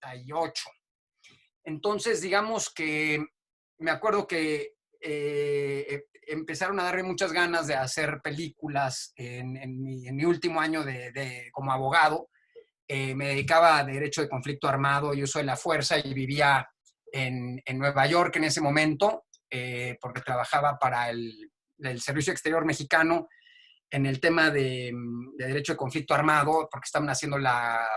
98. Entonces, digamos que me acuerdo que empezaron a darme muchas ganas de hacer películas en mi último año como abogado. Me dedicaba a derecho de conflicto armado y uso de la fuerza y vivía en Nueva York en ese momento, porque trabajaba para el Servicio Exterior Mexicano en el tema de derecho de conflicto armado, porque estaban haciendo la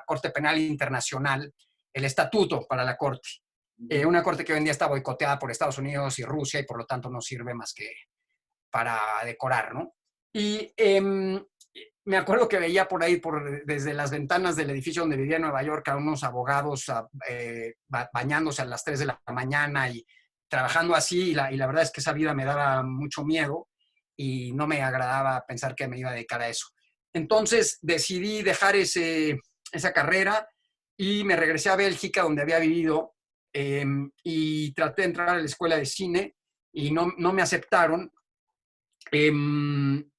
Corte Penal Internacional, el estatuto para la Corte. Una corte que hoy en día está boicoteada por Estados Unidos y Rusia y por lo tanto no sirve más que para decorar, ¿no? Y me acuerdo que veía por ahí, desde las ventanas del edificio donde vivía en Nueva York, a unos abogados bañándose a las 3 de la mañana y trabajando así, y la verdad es que esa vida me daba mucho miedo y no me agradaba pensar que me iba a dedicar a eso. Entonces decidí dejar esa carrera y me regresé a Bélgica, donde había vivido, y traté de entrar a la escuela de cine y no me aceptaron.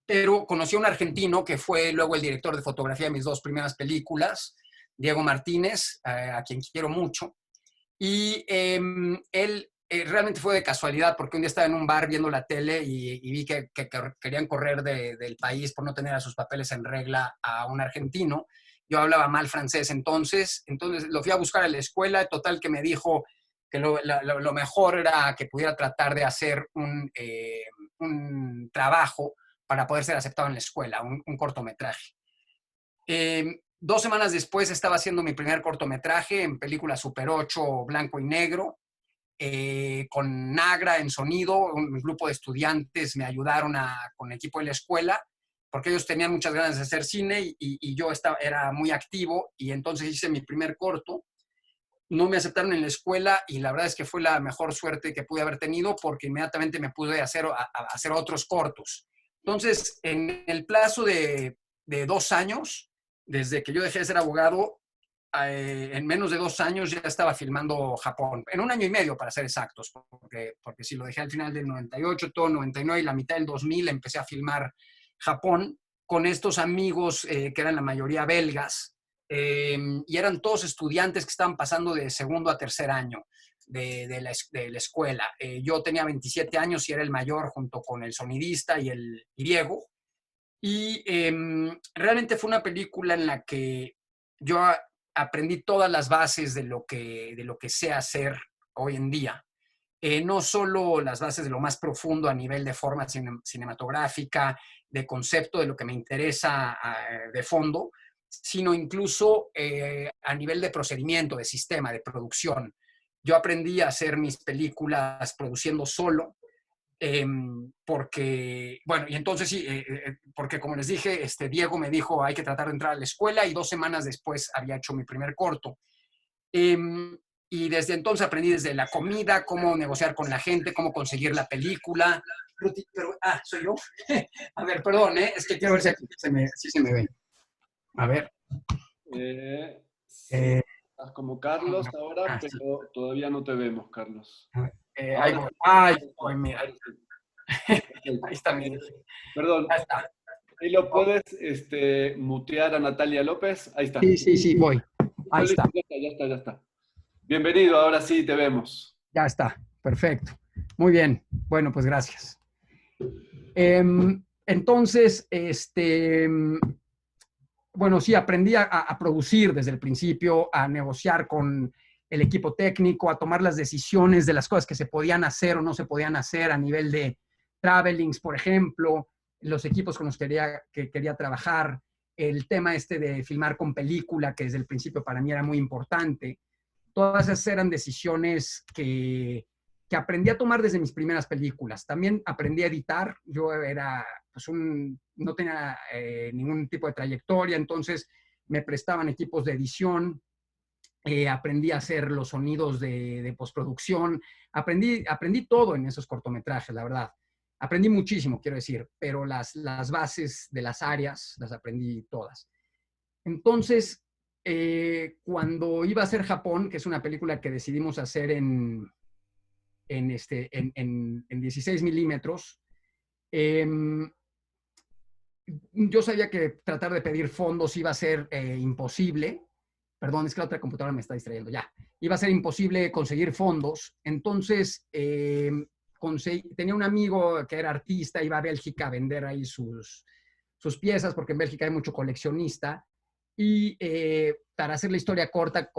Pero conocí a un argentino que fue luego el director de fotografía de mis dos primeras películas, Diego Martínez, a quien quiero mucho. Y él realmente fue de casualidad, porque un día estaba en un bar viendo la tele y vi que querían correr del país por no tener a sus papeles en regla a un argentino. Yo hablaba mal francés entonces lo fui a buscar a la escuela, total que me dijo que lo mejor era que pudiera tratar de hacer un trabajo para poder ser aceptado en la escuela, un cortometraje. 2 semanas después estaba haciendo mi primer cortometraje en película Super 8, blanco y negro, con Nagra en sonido. Un grupo de estudiantes me ayudaron con el equipo de la escuela, porque ellos tenían muchas ganas de hacer cine y yo era muy activo, y entonces hice mi primer corto. No me aceptaron en la escuela y la verdad es que fue la mejor suerte que pude haber tenido, porque inmediatamente me pude hacer otros cortos. Entonces, en el plazo de 2 años, desde que yo dejé de ser abogado, en menos de 2 años ya estaba filmando Japón. En un año y medio, para ser exactos, porque si lo dejé al final del 98, todo 99 y la mitad del 2000 empecé a filmar Japón con estos amigos que eran la mayoría belgas, y eran todos estudiantes que estaban pasando de segundo a tercer año de la escuela. Yo tenía 27 años y era el mayor, junto con el sonidista y el griego. Y realmente fue una película en la que yo aprendí todas las bases de lo que sé hacer hoy en día. No solo las bases de lo más profundo a nivel de forma cinematográfica, de concepto, de lo que me interesa de fondo, sino incluso a nivel de procedimiento, de sistema, de producción. Yo aprendí a hacer mis películas produciendo solo, porque, bueno, y entonces sí, porque como les dije, Diego me dijo, hay que tratar de entrar a la escuela, y 2 semanas después había hecho mi primer corto. Y desde entonces aprendí desde la comida, cómo negociar con la gente, cómo conseguir la película. ¿Soy yo? A ver, perdón, es que quiero ver si se me ve. A ver. Sí, estás como Carlos ahora, Sí. pero todavía no te vemos, Carlos. Ahí voy. Mira. Ahí está mi. Perdón, Ahí está. ¿y lo puedes mutear a Natalia López? Ahí está. Sí, voy. Ahí está. Ya está. Bienvenido, ahora sí te vemos. Ya está, perfecto. Muy bien. Bueno, pues gracias. Entonces, bueno, sí, aprendí a producir desde el principio, a negociar con el equipo técnico, a tomar las decisiones de las cosas que se podían hacer o no se podían hacer a nivel de travelings, por ejemplo, los equipos con los que quería trabajar, el tema de filmar con película, que desde el principio para mí era muy importante. Todas esas eran decisiones que aprendí a tomar desde mis primeras películas. También aprendí a editar. Yo era, pues, no tenía ningún tipo de trayectoria, entonces me prestaban equipos de edición. Aprendí a hacer los sonidos de postproducción. Aprendí todo en esos cortometrajes, la verdad. Aprendí muchísimo, quiero decir, pero las bases de las áreas las aprendí todas. Entonces, cuando iba a hacer Japón, que es una película que decidimos hacer en 16 milímetros, yo sabía que tratar de pedir fondos iba a ser imposible, Perdón, es que la otra computadora me está distrayendo. Ya. Iba a ser imposible conseguir fondos. Entonces, tenía un amigo que era artista, iba a Bélgica a vender ahí sus piezas, porque en Bélgica hay mucho coleccionista. Y para hacer la historia corta,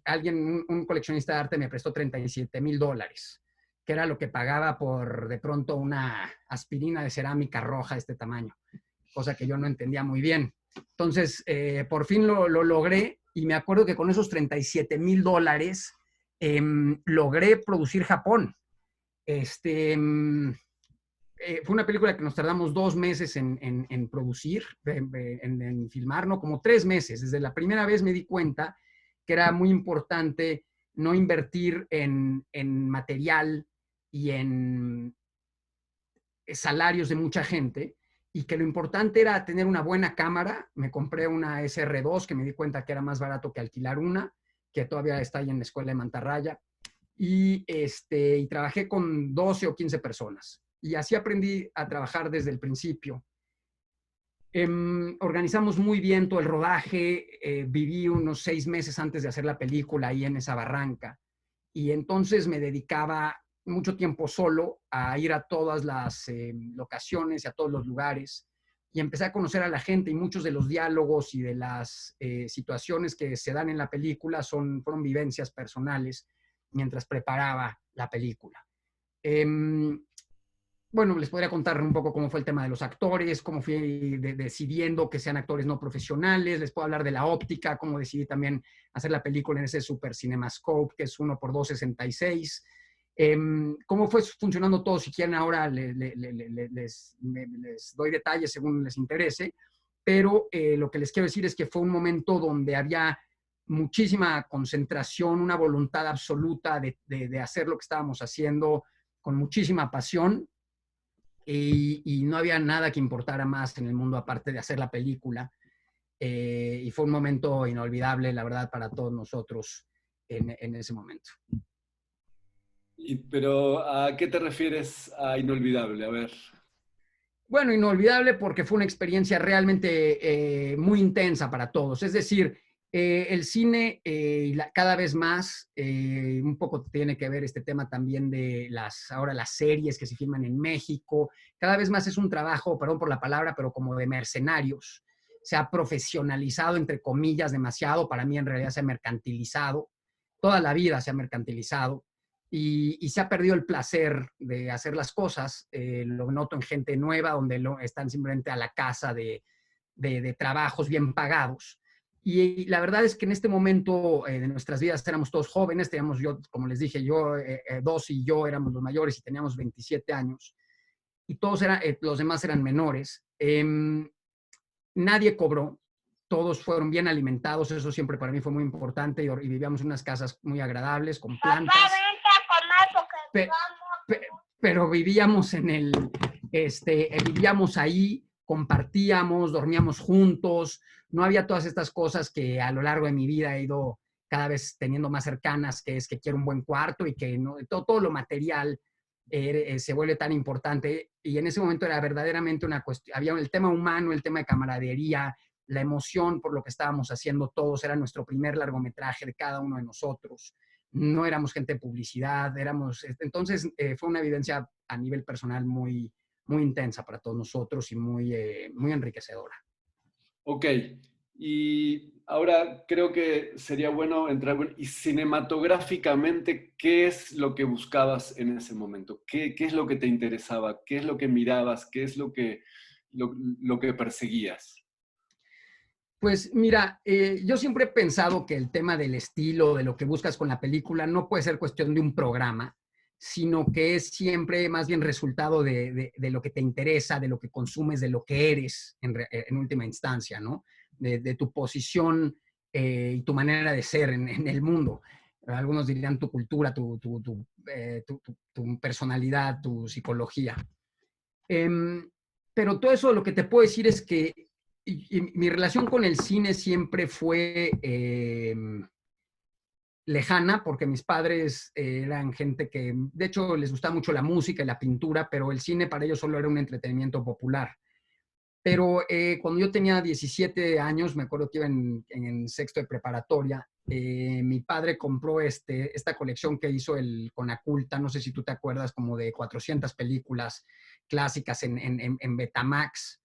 alguien, un coleccionista de arte me prestó $37,000, que era lo que pagaba por de pronto una aspirina de cerámica roja de este tamaño, cosa que yo no entendía muy bien. Entonces, por fin lo logré, y me acuerdo que con esos $37,000 logré producir Japón. Fue una película que nos tardamos 2 meses en producir, en filmar, no, como 3 meses. Desde la primera vez me di cuenta que era muy importante no invertir en material y en salarios de mucha gente, y que lo importante era tener una buena cámara. Me compré una SR2, que me di cuenta que era más barato que alquilar una, que todavía está ahí en la escuela de Mantarraya, y trabajé con 12 o 15 personas. Y así aprendí a trabajar desde el principio. Organizamos muy bien todo el rodaje. Viví unos 6 meses antes de hacer la película ahí en esa barranca. Y entonces me dedicaba mucho tiempo solo a ir a todas las locaciones y a todos los lugares. Y empecé a conocer a la gente, y muchos de los diálogos y de las situaciones que se dan en la película fueron vivencias personales mientras preparaba la película. Bueno, les podría contar un poco cómo fue el tema de los actores, cómo fui decidiendo que sean actores no profesionales. Les puedo hablar de la óptica, cómo decidí también hacer la película en ese Super CinemaScope, que es 1x266. Cómo fue funcionando todo. Si quieren ahora les doy detalles según les interese, pero lo que les quiero decir es que fue un momento donde había muchísima concentración, una voluntad absoluta de hacer lo que estábamos haciendo con muchísima pasión. Y no había nada que importara más en el mundo aparte de hacer la película. Y fue un momento inolvidable, la verdad, para todos nosotros en ese momento. Pero ¿a qué te refieres a inolvidable? A ver. Bueno, inolvidable porque fue una experiencia realmente muy intensa para todos. Es decir, el cine cada vez más, un poco tiene que ver este tema también de ahora las series que se filman en México. Cada vez más es un trabajo, perdón por la palabra, pero como de mercenarios. Se ha profesionalizado, entre comillas, demasiado. Para mí en realidad se ha mercantilizado. Toda la vida se ha mercantilizado. Y se ha perdido el placer de hacer las cosas. Lo noto en gente nueva, donde están simplemente a la casa de trabajos bien pagados. Y la verdad es que en este momento de nuestras vidas éramos todos jóvenes. Teníamos, yo, como les dije, dos y yo éramos los mayores y teníamos 27 años. Y los demás eran menores. Nadie cobró. Todos fueron bien alimentados. Eso siempre para mí fue muy importante. Y vivíamos en unas casas muy agradables, con plantas. Pe, pe, pero vivíamos vivíamos ahí, compartíamos, dormíamos juntos. No había todas estas cosas que a lo largo de mi vida he ido cada vez teniendo más cercanas, que es que quiero un buen cuarto, y que no, todo lo material se vuelve tan importante. Y en ese momento era verdaderamente una cuestión, había el tema humano, el tema de camaradería, la emoción por lo que estábamos haciendo todos. Era nuestro primer largometraje de cada uno de nosotros. No éramos gente de publicidad, entonces fue una vivencia a nivel personal muy, muy intensa para todos nosotros y muy, muy enriquecedora. Ok, y ahora creo que sería bueno entrar, y cinematográficamente, ¿qué es lo que buscabas en ese momento? ¿Qué es lo que te interesaba? ¿Qué es lo que mirabas? ¿Qué es lo que perseguías? Pues mira, yo siempre he pensado que el tema del estilo, de lo que buscas con la película, no puede ser cuestión de un programa, sino que es siempre más bien resultado de lo que te interesa, de lo que consumes, de lo que eres en última instancia, ¿no? De tu posición y tu manera de ser en el mundo. Algunos dirían tu cultura, tu personalidad, tu psicología. Pero todo eso lo que te puedo decir es que mi relación con el cine siempre fue lejana, porque mis padres eran gente que, de hecho, les gustaba mucho la música y la pintura, pero el cine para ellos solo era un entretenimiento popular. Pero cuando yo tenía 17 años, me acuerdo que iba en sexto de preparatoria, mi padre compró esta colección que hizo el Conaculta, no sé si tú te acuerdas, como de 400 películas clásicas en Betamax,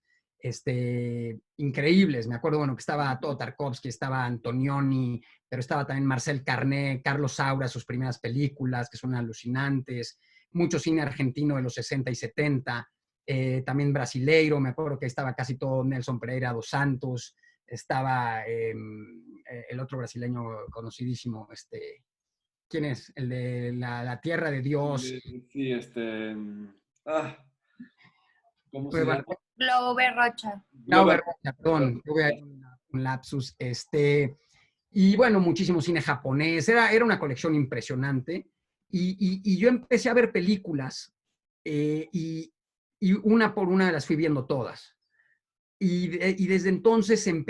increíbles. Me acuerdo, bueno, que estaba todo Tarkovsky, estaba Antonioni, pero estaba también Marcel Carné, Carlos Saura, sus primeras películas, que son alucinantes, mucho cine argentino de los 60 y 70, también brasileiro, me acuerdo que estaba casi todo Nelson Pereira dos Santos, estaba el otro brasileño conocidísimo, ¿quién es? El de la Tierra de Dios. Sí, ah, ¿cómo se Bueno, llama? Glover Rocha. Glover. perdón, tuve ahí un lapsus. Y bueno, muchísimo cine japonés, era una colección impresionante. Y yo empecé a ver películas y una por una las fui viendo todas. Y desde entonces me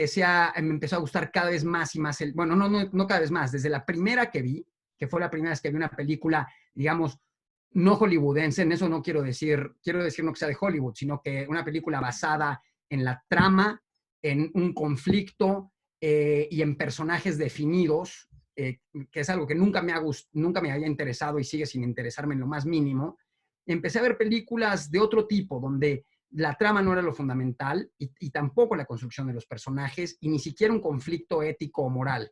empezó a gustar cada vez más y más, bueno, no cada vez más, desde la primera que vi, que fue la primera vez que vi una película, digamos, no hollywoodense, en eso no quiero decir no que sea de Hollywood, sino que una película basada en la trama, en un conflicto y en personajes definidos, que es algo que nunca me había interesado y sigue sin interesarme en lo más mínimo. Empecé a ver películas de otro tipo, donde la trama no era lo fundamental y tampoco la construcción de los personajes y ni siquiera un conflicto ético o moral.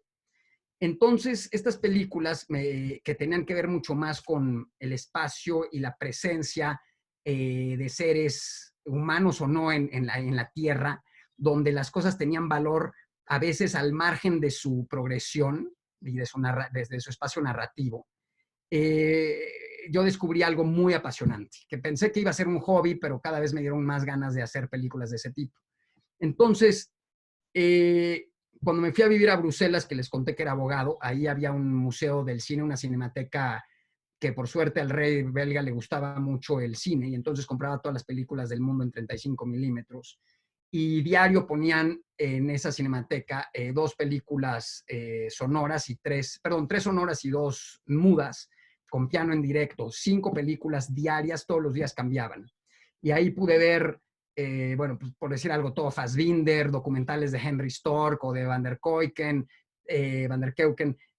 Entonces, estas películas que tenían que ver mucho más con el espacio y la presencia de seres humanos o no en la Tierra, donde las cosas tenían valor a veces al margen de su progresión y desde su espacio narrativo, eh, yo descubrí algo muy apasionante, que pensé que iba a ser un hobby, pero cada vez me dieron más ganas de hacer películas de ese tipo. Entonces, eh, cuando me fui a vivir a Bruselas, que les conté que era abogado, ahí había un museo del cine, una cinemateca que por suerte al rey belga le gustaba mucho el cine y entonces compraba todas las películas del mundo en 35 milímetros. Y diario ponían en esa cinemateca dos películas sonoras y tres sonoras y dos mudas, con piano en directo, 5 películas diarias, todos los días cambiaban. Y ahí pude ver, bueno, pues por decir algo, todo Fassbinder, documentales de Henry Stork o de Van der Keuken,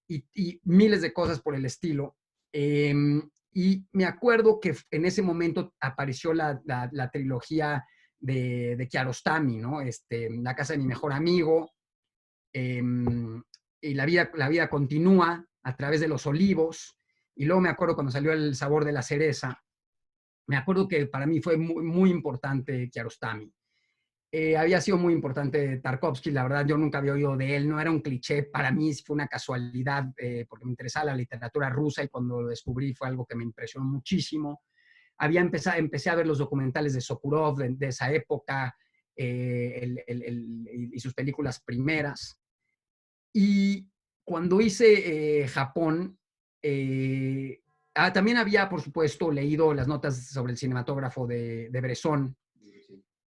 y miles de cosas por el estilo. Y me acuerdo que en ese momento apareció la trilogía de Kiarostami, ¿no? La casa de mi mejor amigo, eh, y la vida continúa a través de los olivos, y luego me acuerdo cuando salió El sabor de la cereza, me acuerdo que para mí fue muy, muy importante Kiarostami. Había sido muy importante Tarkovsky, la verdad yo nunca había oído de él, no era un cliché, para mí fue una casualidad porque me interesaba la literatura rusa y cuando lo descubrí fue algo que me impresionó muchísimo. Empecé a ver los documentales de Sokurov de esa época y sus películas primeras. Y cuando hice Japón, también había, por supuesto, leído las notas sobre el cinematógrafo de Bresson.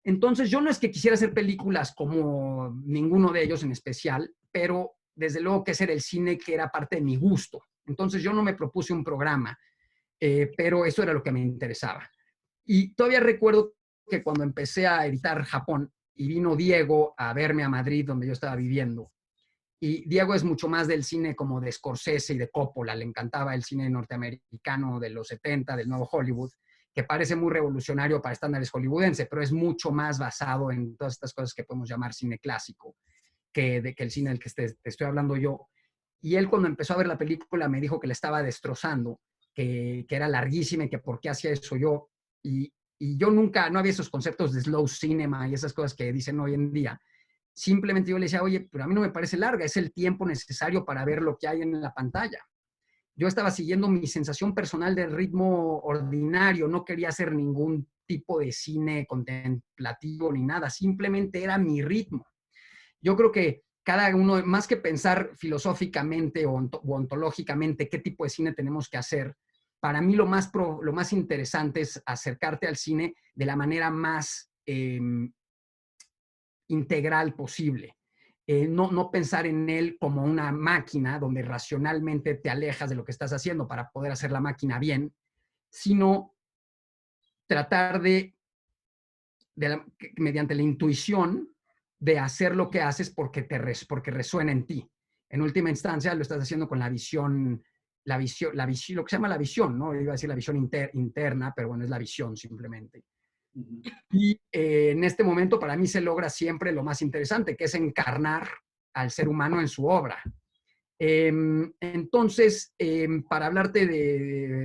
Entonces, yo no es que quisiera hacer películas como ninguno de ellos en especial, pero desde luego que ese era el cine que era parte de mi gusto. Entonces, yo no me propuse un programa, pero eso era lo que me interesaba. Y todavía recuerdo que cuando empecé a editar Japón y vino Diego a verme a Madrid, donde yo estaba viviendo, y Diego es mucho más del cine como de Scorsese y de Coppola, le encantaba el cine norteamericano de los 70, del nuevo Hollywood, que parece muy revolucionario para estándares hollywoodense, pero es mucho más basado en todas estas cosas que podemos llamar cine clásico, que el cine del que te estoy hablando yo. Y él cuando empezó a ver la película me dijo que le estaba destrozando, que era larguísima y que por qué hacía eso yo. Y yo nunca, no había esos conceptos de slow cinema y esas cosas que dicen hoy en día. Simplemente yo le decía, oye, pero a mí no me parece larga, es el tiempo necesario para ver lo que hay en la pantalla. Yo estaba siguiendo mi sensación personal del ritmo ordinario, no quería hacer ningún tipo de cine contemplativo ni nada, simplemente era mi ritmo. Yo creo que cada uno, más que pensar filosóficamente o ontológicamente qué tipo de cine tenemos que hacer, para mí lo más interesante es acercarte al cine de la manera más integral posible. No pensar en él como una máquina donde racionalmente te alejas de lo que estás haciendo para poder hacer la máquina bien, sino tratar de mediante la intuición de hacer lo que haces porque resuena en ti. En última instancia, lo estás haciendo con la visión, lo que se llama la visión, ¿no? Iba a decir la visión interna, pero bueno, es la visión simplemente. Ujú. Y en este momento para mí se logra siempre lo más interesante, que es encarnar al ser humano en su obra. Entonces, para hablarte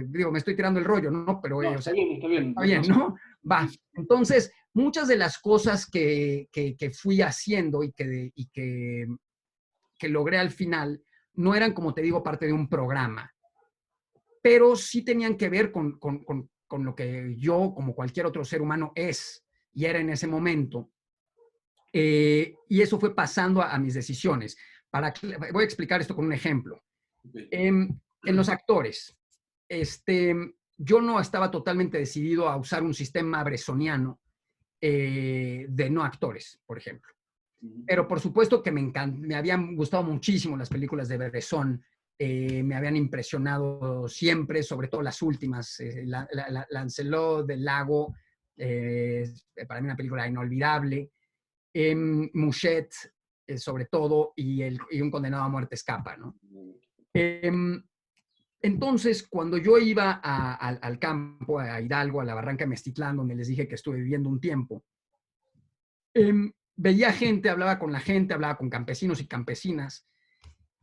digo, me estoy tirando el rollo, ¿no? Pero, No, o sea, está bien. está bien, ¿no? Va. Entonces, muchas de las cosas que fui haciendo que logré al final no eran, como te digo, parte de un programa, pero sí tenían que ver con lo que yo, como cualquier otro ser humano, es y era en ese momento. Y eso fue pasando a mis decisiones. Voy a explicar esto con un ejemplo. Okay. En los actores, yo no estaba totalmente decidido a usar un sistema bressoniano de no actores, por ejemplo. Pero por supuesto que me habían gustado muchísimo las películas de Bresson, me habían impresionado siempre, sobre todo las últimas. Lancelot del Lago, para mí una película inolvidable. Mouchet, sobre todo, y Un condenado a muerte escapa, ¿no? Entonces, cuando yo iba al campo, a Hidalgo, a la Barranca de Meztitlán, donde les dije que estuve viviendo un tiempo, veía gente, hablaba con la gente, hablaba con campesinos y campesinas,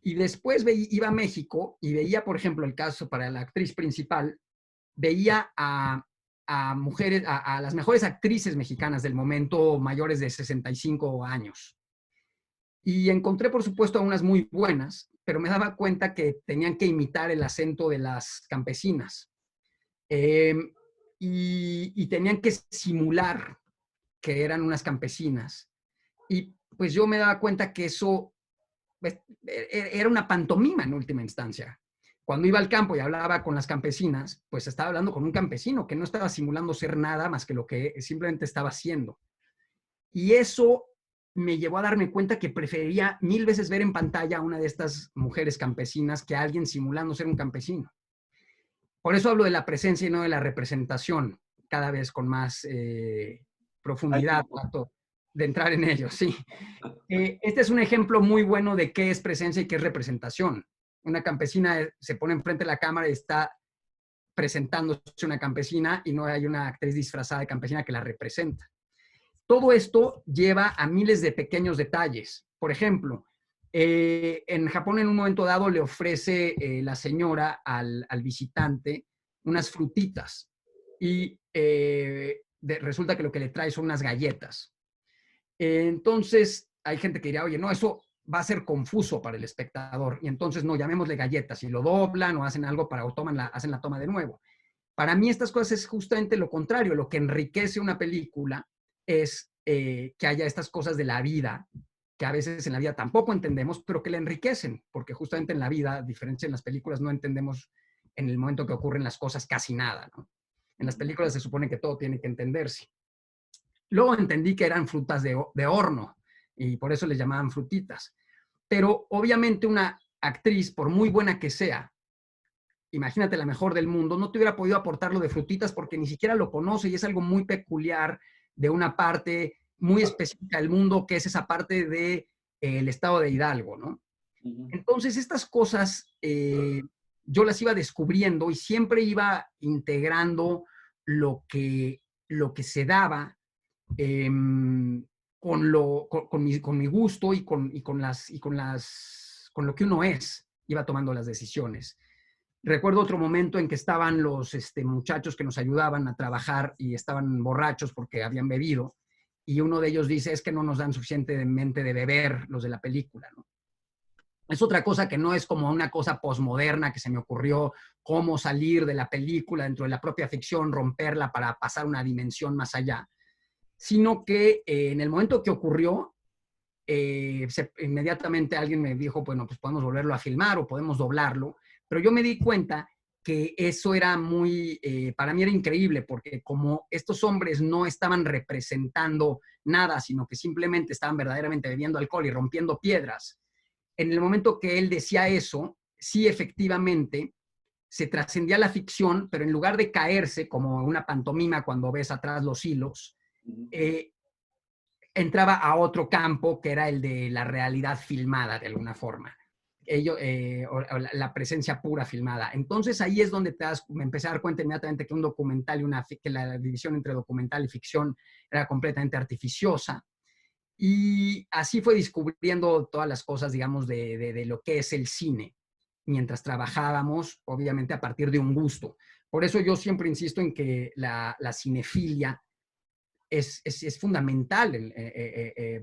y después iba a México y veía, por ejemplo, el caso para la actriz principal, veía a mujeres, a las mejores actrices mexicanas del momento, mayores de 65 años. Y encontré, por supuesto, a unas muy buenas, pero me daba cuenta que tenían que imitar el acento de las campesinas. Eh, y tenían que simular que eran unas campesinas. Y pues yo me daba cuenta que eso pues, era una pantomima en última instancia. Cuando iba al campo y hablaba con las campesinas, pues estaba hablando con un campesino que no estaba simulando ser nada más que lo que simplemente estaba haciendo. Y eso me llevó a darme cuenta que preferiría 1000 veces ver en pantalla a una de estas mujeres campesinas que a alguien simulando ser un campesino. Por eso hablo de la presencia y no de la representación, cada vez con más profundidad, trato de entrar en ello, sí. Este es un ejemplo muy bueno de qué es presencia y qué es representación. Una campesina se pone enfrente de la cámara y está presentándose una campesina y no hay una actriz disfrazada de campesina que la representa. Todo esto lleva a miles de pequeños detalles. Por ejemplo, en Japón en un momento dado le ofrece la señora al visitante unas frutitas y resulta que lo que le trae son unas galletas. Entonces hay gente que dirá, oye, no, eso va a ser confuso para el espectador y entonces no, llamémosle galletas y lo doblan o hacen algo para o hacen la toma de nuevo. Para mí estas cosas es justamente lo contrario, lo que enriquece una película es que haya estas cosas de la vida, que a veces en la vida tampoco entendemos, pero que la enriquecen, porque justamente en la vida, a diferencia en las películas, no entendemos en el momento que ocurren las cosas casi nada, ¿no? En las películas se supone que todo tiene que entenderse. Luego entendí que eran frutas de horno y por eso les llamaban frutitas. Pero obviamente una actriz, por muy buena que sea, imagínate la mejor del mundo, no te hubiera podido aportar lo de frutitas porque ni siquiera lo conoce y es algo muy peculiar de una parte muy específica del mundo, que es esa parte del estado de Hidalgo, ¿no? Entonces, estas cosas yo las iba descubriendo y siempre iba integrando lo que se daba eh, con mi gusto con lo que uno es, iba tomando las decisiones. Recuerdo otro momento en que estaban los muchachos que nos ayudaban a trabajar y estaban borrachos porque habían bebido y uno de ellos dice, es que no nos dan suficientemente de beber los de la película, ¿no? Es otra cosa que no es como una cosa posmoderna que se me ocurrió cómo salir de la película dentro de la propia ficción, romperla para pasar una dimensión más allá, sino que en el momento que ocurrió, inmediatamente alguien me dijo, bueno, pues podemos volverlo a filmar o podemos doblarlo, pero yo me di cuenta que eso era para mí era increíble, porque como estos hombres no estaban representando nada, sino que simplemente estaban verdaderamente bebiendo alcohol y rompiendo piedras, en el momento que él decía eso, sí efectivamente se trascendía la ficción, pero en lugar de caerse como una pantomima cuando ves atrás los hilos, Ujú. entraba a otro campo que era el de la realidad filmada de alguna forma. O la presencia pura filmada. Entonces ahí es donde me empecé a dar cuenta inmediatamente que un documental y que la división entre documental y ficción era completamente artificiosa. Y así fue descubriendo todas las cosas, digamos, de lo que es el cine, mientras trabajábamos, obviamente a partir de un gusto. Por eso yo siempre insisto en que la cinefilia es fundamental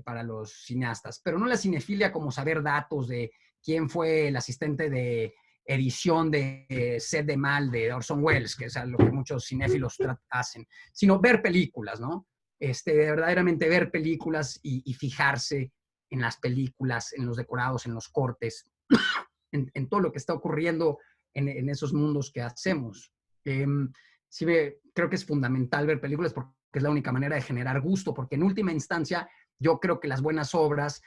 para los cineastas, pero no la cinefilia como saber datos de quién fue el asistente de edición de Sed de Mal de Orson Welles, que es lo que muchos cinéfilos hacen, sino ver películas, ¿no? Verdaderamente ver películas y fijarse en las películas, en los decorados, en los cortes, en todo lo que está ocurriendo en esos mundos que hacemos. Sí, creo que es fundamental ver películas porque es la única manera de generar gusto, porque en última instancia yo creo que las buenas obras,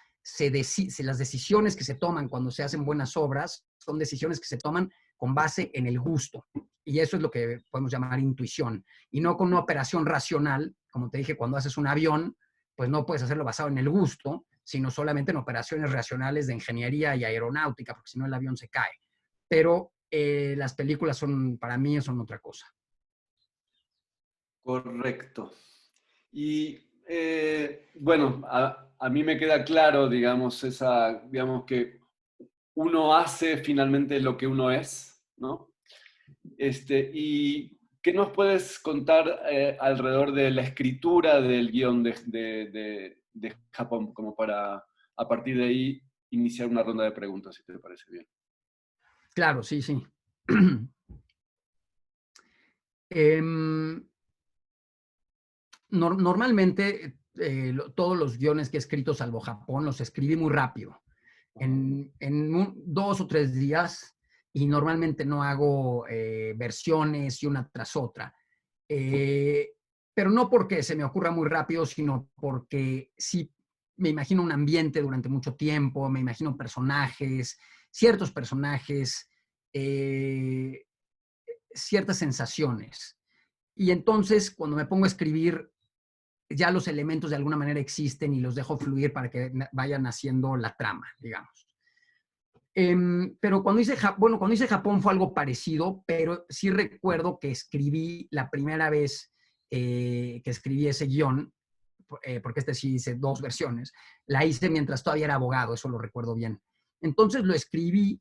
las decisiones que se toman cuando se hacen buenas obras son decisiones que se toman con base en el gusto. Y eso es lo que podemos llamar intuición. Y no con una operación racional, como te dije, cuando haces un avión, pues no puedes hacerlo basado en el gusto, sino solamente en operaciones racionales de ingeniería y aeronáutica, porque si no el avión se cae. Pero las películas para mí, son otra cosa. Correcto. Y bueno, a mí me queda claro, digamos, digamos que uno hace finalmente lo que uno es, ¿no? ¿Y qué nos puedes contar alrededor de la escritura del guión de Japón, como para a partir de ahí iniciar una ronda de preguntas, si te parece bien? Claro, sí, sí. Normalmente todos los guiones que he escrito, salvo Japón, los escribí muy rápido, en 2 o 3 días, y normalmente no hago versiones y una tras otra. Eh, pero no porque se me ocurra muy rápido, sino porque sí me imagino un ambiente durante mucho tiempo, me imagino personajes, ciertos personajes, eh, ciertas sensaciones. Y entonces, cuando me pongo a escribir, ya los elementos de alguna manera existen y los dejo fluir para que vayan haciendo la trama, digamos. Pero cuando hice Japón fue algo parecido, pero sí recuerdo que escribí la primera vez que escribí ese guión, porque sí hice 2 versiones, la hice mientras todavía era abogado, eso lo recuerdo bien. Entonces lo escribí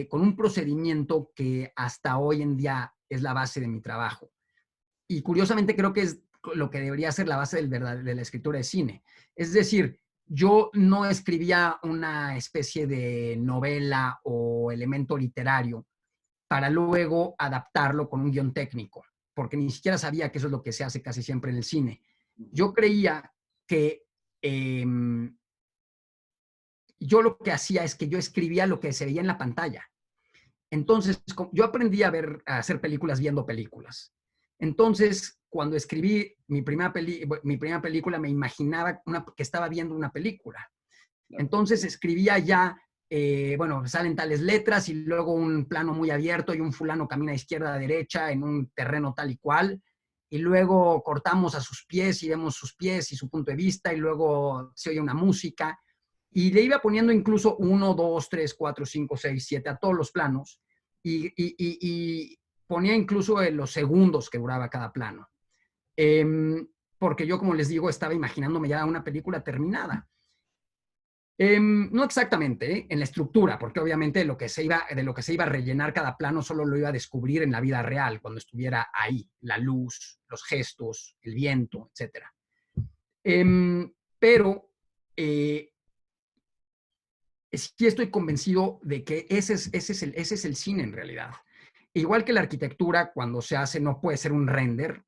con un procedimiento que hasta hoy en día es la base de mi trabajo. Y curiosamente creo que es lo que debería ser la base de la escritura de cine. Es decir, yo no escribía una especie de novela o elemento literario para luego adaptarlo con un guión técnico, porque ni siquiera sabía que eso es lo que se hace casi siempre en el cine. Yo creía que eh, yo lo que hacía es que yo escribía lo que se veía en la pantalla. Entonces, yo aprendí a hacer películas viendo películas. Entonces, cuando escribí mi primera película, me imaginaba que estaba viendo una película. Entonces, escribía ya, bueno, salen tales letras y luego un plano muy abierto y un fulano camina a izquierda a derecha en un terreno tal y cual. Y luego cortamos a sus pies y vemos sus pies y su punto de vista y luego se oye una música. Y le iba poniendo incluso 1, 2, 3, 4, 5, 6, 7 a todos los planos y ponía incluso los segundos que duraba cada plano. Porque yo, como les digo, estaba imaginándome ya una película terminada. No exactamente, en la estructura, porque obviamente de lo que se iba a rellenar cada plano solo lo iba a descubrir en la vida real, cuando estuviera ahí, la luz, los gestos, el viento, etc. Pero sí estoy convencido de que ese es el cine en realidad. Igual que la arquitectura, cuando se hace, no puede ser un render,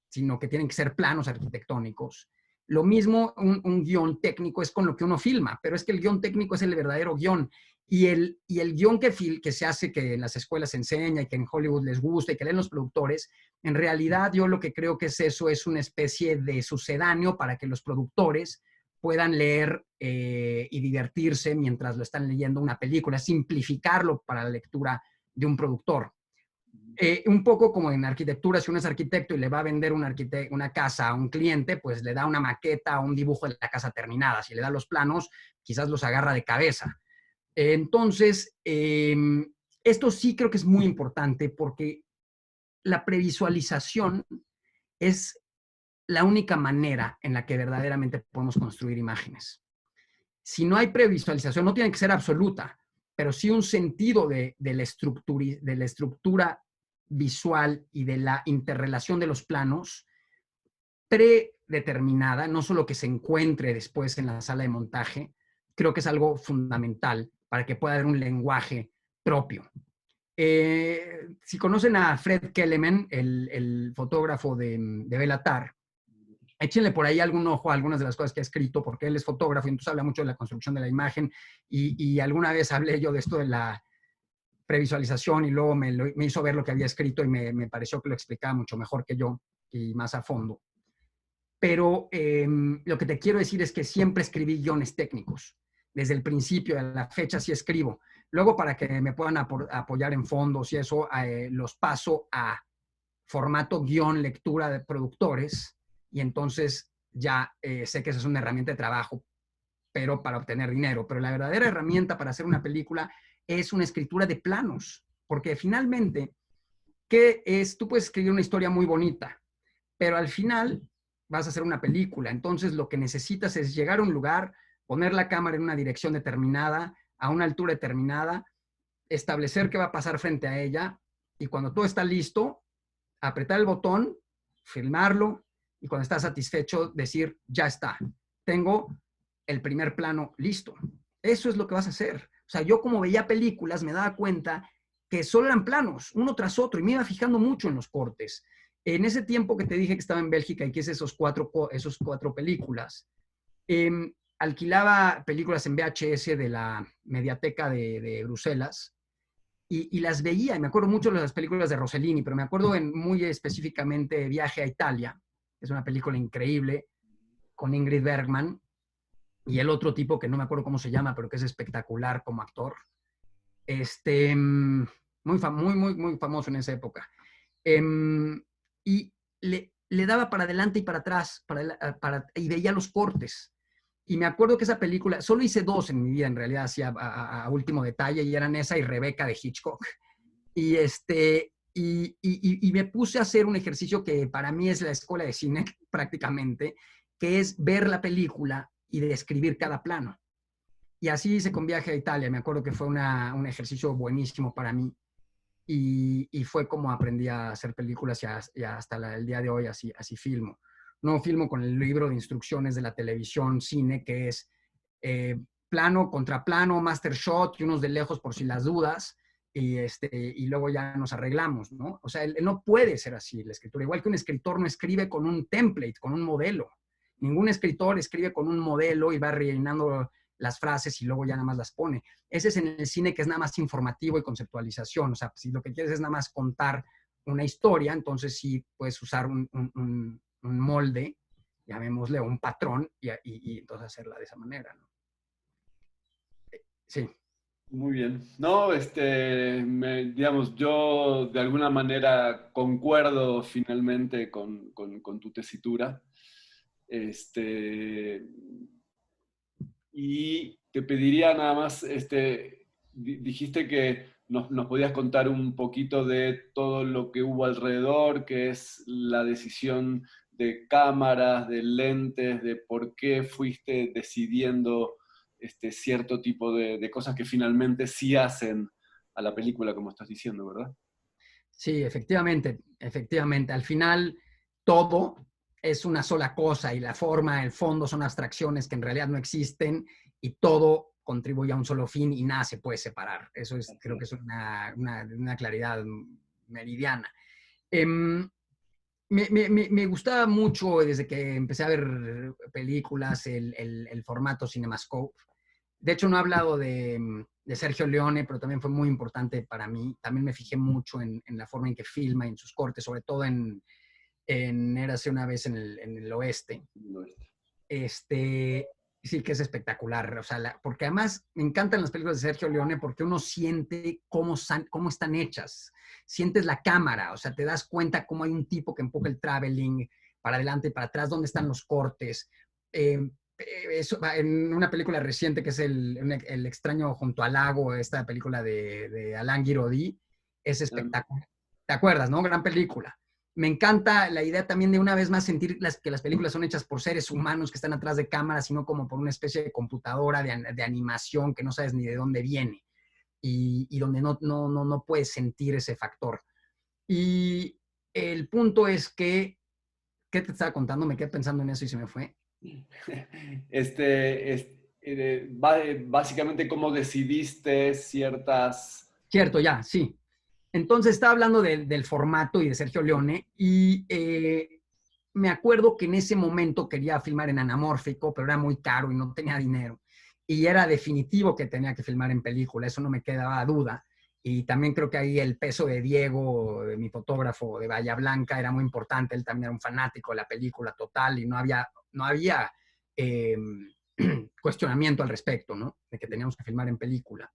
sino que tienen que ser planos arquitectónicos. Lo mismo un guión técnico es con lo que uno filma, pero es que el guión técnico es el verdadero guión. Y el guión que se hace, que en las escuelas se enseña y que en Hollywood les gusta y que leen los productores, en realidad yo lo que creo que es una especie de sucedáneo para que los productores puedan leer y divertirse mientras lo están leyendo una película, simplificarlo para la lectura de un productor. Un poco como en arquitectura, si uno es arquitecto y le va a vender una casa a un cliente, pues le da una maqueta o un dibujo de la casa terminada. Si le da los planos, quizás los agarra de cabeza. Entonces, esto sí creo que es muy importante porque la previsualización es la única manera en la que verdaderamente podemos construir imágenes. Si no hay previsualización, no tiene que ser absoluta, pero sí un sentido de la estructura visual y de la interrelación de los planos predeterminada, no solo que se encuentre después en la sala de montaje, creo que es algo fundamental para que pueda haber un lenguaje propio. Si conocen a Fred Kellerman, el fotógrafo de Bellatar, échenle por ahí algún ojo a algunas de las cosas que ha escrito, porque él es fotógrafo y entonces habla mucho de la construcción de la imagen. Y alguna vez hablé yo de esto de la previsualización y luego me hizo ver lo que había escrito y me pareció que lo explicaba mucho mejor que yo y más a fondo. Pero lo que te quiero decir es que siempre escribí guiones técnicos. Desde el principio a la fecha sí escribo. Luego, para que me puedan apoyar en fondos y eso, los paso a formato guión, lectura de productores, y entonces ya sé que esa es una herramienta de trabajo, pero para obtener dinero. Pero la verdadera herramienta para hacer una película es una escritura de planos, porque finalmente, ¿qué es? Tú puedes escribir una historia muy bonita, pero al final vas a hacer una película. Entonces lo que necesitas es llegar a un lugar, poner la cámara en una dirección determinada, a una altura determinada, establecer qué va a pasar frente a ella, y cuando todo está listo, apretar el botón, filmarlo, y cuando estás satisfecho, decir, ya está, tengo el primer plano listo. Eso es lo que vas a hacer. O sea, yo como veía películas me daba cuenta que solo eran planos, uno tras otro, y me iba fijando mucho en los cortes. En ese tiempo que te dije que estaba en Bélgica y que hice esos cuatro películas, alquilaba películas en VHS de la Mediateca de Bruselas y las veía, y me acuerdo mucho de las películas de Rossellini, pero me acuerdo muy específicamente Viaje a Italia, que es una película increíble, con Ingrid Bergman, y el otro tipo que no me acuerdo cómo se llama, pero que es espectacular como actor. Muy famoso en esa época. Y le daba para adelante y para atrás, y veía los cortes. Y me acuerdo que esa película, solo hice dos en mi vida en realidad, así a último detalle, y eran esa y Rebeca de Hitchcock. Y me puse a hacer un ejercicio que para mí es la escuela de cine prácticamente, que es ver la película y describir cada plano. Y así hice con Viaje a Italia. Me acuerdo que fue un ejercicio buenísimo para mí. Y fue como aprendí a hacer películas y hasta el día de hoy así filmo. No filmo con el libro de instrucciones de la televisión, cine, que es plano contra plano, master shot y unos de lejos por si las dudas. Y luego ya nos arreglamos, ¿no? O sea, él no puede ser así la escritura. Igual que un escritor no escribe con un template, con un modelo. Ningún escritor escribe con un modelo y va rellenando las frases y luego ya nada más las pone. Ese es en el cine, que es nada más informativo y conceptualización. O sea, si lo que quieres es nada más contar una historia, entonces sí puedes usar un molde, llamémosle, un patrón, y entonces hacerla de esa manera, ¿no? Sí. Muy bien. No, digamos, yo de alguna manera concuerdo finalmente con tu tesitura. Este, y te pediría nada más, dijiste que nos podías contar un poquito de todo lo que hubo alrededor, que es la decisión de cámaras, de lentes, de por qué fuiste decidiendo cierto tipo de cosas que finalmente sí hacen a la película, como estás diciendo, ¿verdad? Sí, efectivamente. Al final, todo es una sola cosa y la forma, el fondo son abstracciones que en realidad no existen, y todo contribuye a un solo fin y nada se puede separar. Eso creo que es una claridad meridiana. Em, me gustaba mucho desde que empecé a ver películas el formato CinemaScope. De hecho, no he hablado de Sergio Leone, pero también fue muy importante para mí. También me fijé mucho en la forma en que filma, en sus cortes, sobre todo en Érase una vez en el oeste. No, Este, Sí, que es espectacular. O sea, porque además me encantan las películas de Sergio Leone porque uno siente cómo están hechas. Sientes la cámara, o sea, te das cuenta cómo hay un tipo que empuja el traveling para adelante y para atrás, dónde están los cortes. En una película reciente que es el extraño junto al lago, esta película de Alain Guiraudy, es espectacular. ¿Te acuerdas, no? Gran película. Me encanta la idea también de una vez más sentir que las películas son hechas por seres humanos que están atrás de cámaras, sino como por una especie de computadora de animación que no sabes ni de dónde viene y donde no puedes sentir ese factor. Y el punto es que, ¿qué te estaba contando? Me quedé pensando en eso y se me fue. Básicamente, ¿cómo decidiste ciertas... Cierto, ya, sí. Entonces estaba hablando del formato y de Sergio Leone y me acuerdo que en ese momento quería filmar en anamórfico, pero era muy caro y no tenía dinero. Y era definitivo que tenía que filmar en película, eso no me quedaba duda. Y también creo que ahí el peso de Diego, de mi fotógrafo de Bahía Blanca, era muy importante. Él también era un fanático de la película total y no había eh, cuestionamiento al respecto, ¿no? De que teníamos que filmar en película.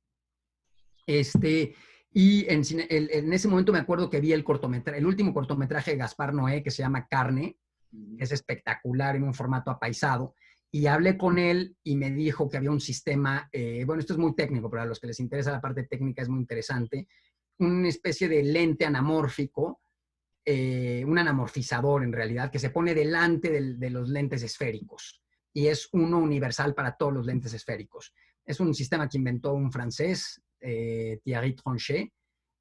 Este, y en ese momento me acuerdo que vi el último cortometraje de Gaspar Noé que se llama Carne, es espectacular en un formato apaisado. Y hablé con él y me dijo que había un sistema, bueno, esto es muy técnico, pero a los que les interesa la parte técnica es muy interesante, una especie de lente anamórfico, un anamorfizador en realidad, que se pone delante de los lentes esféricos y es uno universal para todos los lentes esféricos. Es un sistema que inventó un francés, Thierry Tronchet,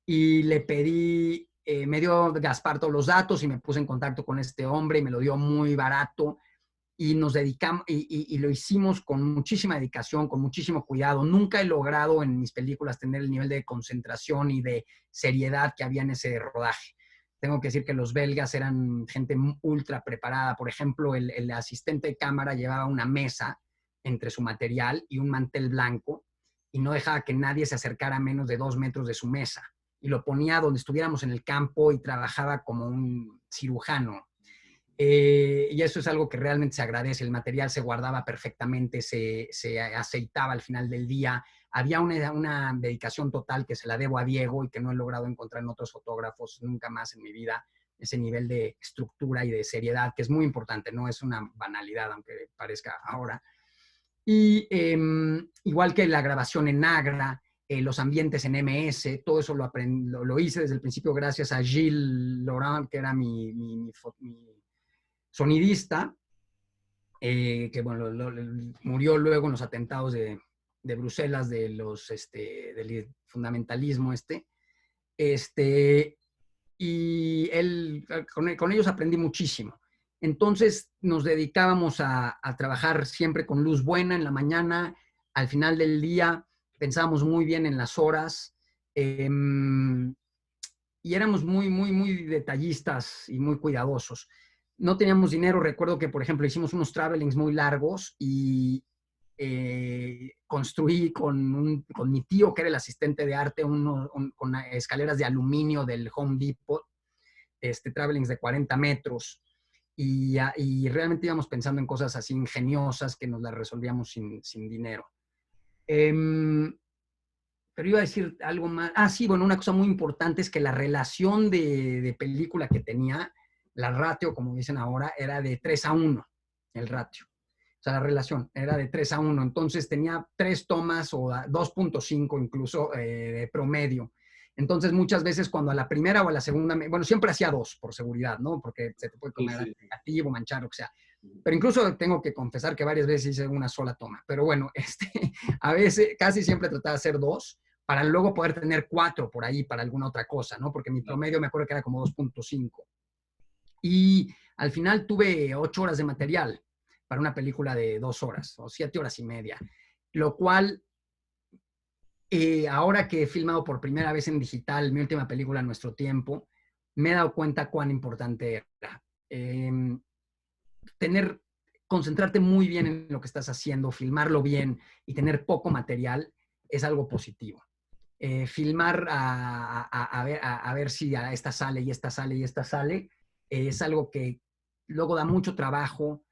y le pedí, me dio Gaspar todos los datos y me puse en contacto con este hombre y me lo dio muy barato y nos dedicamos y lo hicimos con muchísima dedicación, con muchísimo cuidado. Nunca he logrado en mis películas tener el nivel de concentración y de seriedad que había en ese rodaje. Tengo que decir que los belgas eran gente ultra preparada. Por ejemplo, el asistente de cámara llevaba una mesa entre su material y un mantel blanco y no dejaba que nadie se acercara a menos de 2 metros de su mesa. Y lo ponía donde estuviéramos en el campo y trabajaba como un cirujano. Y eso es algo que realmente se agradece. El material se guardaba perfectamente, se aceitaba al final del día. Había una dedicación total que se la debo a Diego y que no he logrado encontrar en otros fotógrafos nunca más en mi vida. Ese nivel de estructura y de seriedad, que es muy importante, no es una banalidad, aunque parezca ahora. Y igual que la grabación en Nagra, los ambientes en MS, todo eso lo hice desde el principio gracias a Gilles Laurent, que era mi sonidista, que bueno, murió luego en los atentados de Bruselas del fundamentalismo y con ellos aprendí muchísimo. Entonces nos dedicábamos a trabajar siempre con luz buena en la mañana, al final del día pensábamos muy bien en las horas eh, y éramos muy, muy, muy detallistas y muy cuidadosos. No teníamos dinero, recuerdo que, por ejemplo, hicimos unos travelings muy largos y construí con mi tío, que era el asistente de arte, con escaleras de aluminio del Home Depot, travelings de 40 metros. Y realmente íbamos pensando en cosas así ingeniosas que nos las resolvíamos sin dinero. Pero iba a decir algo más. Ah, sí, bueno, una cosa muy importante es que la relación de película que tenía, la ratio, como dicen ahora, era de 3:1, el ratio. O sea, la relación era de 3:1. Entonces tenía 3 tomas o 2.5 incluso de promedio. Entonces muchas veces cuando a la primera o a la segunda, bueno, siempre hacía 2 por seguridad, ¿no? Porque se te puede tomar negativo, manchar, o sea. Pero incluso tengo que confesar que varias veces hice una sola toma. Pero bueno, a veces, casi siempre trataba de hacer 2 para luego poder tener 4 por ahí para alguna otra cosa, ¿no? Porque mi promedio me acuerdo que era como 2.5. Y al final tuve 8 horas de material para una película de 2 horas o 7 horas y media, lo cual ahora que he filmado por primera vez en digital mi última película, Nuestro Tiempo, me he dado cuenta cuán importante era. Concentrarte muy bien en lo que estás haciendo, filmarlo bien y tener poco material es algo positivo. Filmar a ver si esta sale y esta sale y esta sale es algo que luego da mucho trabajo,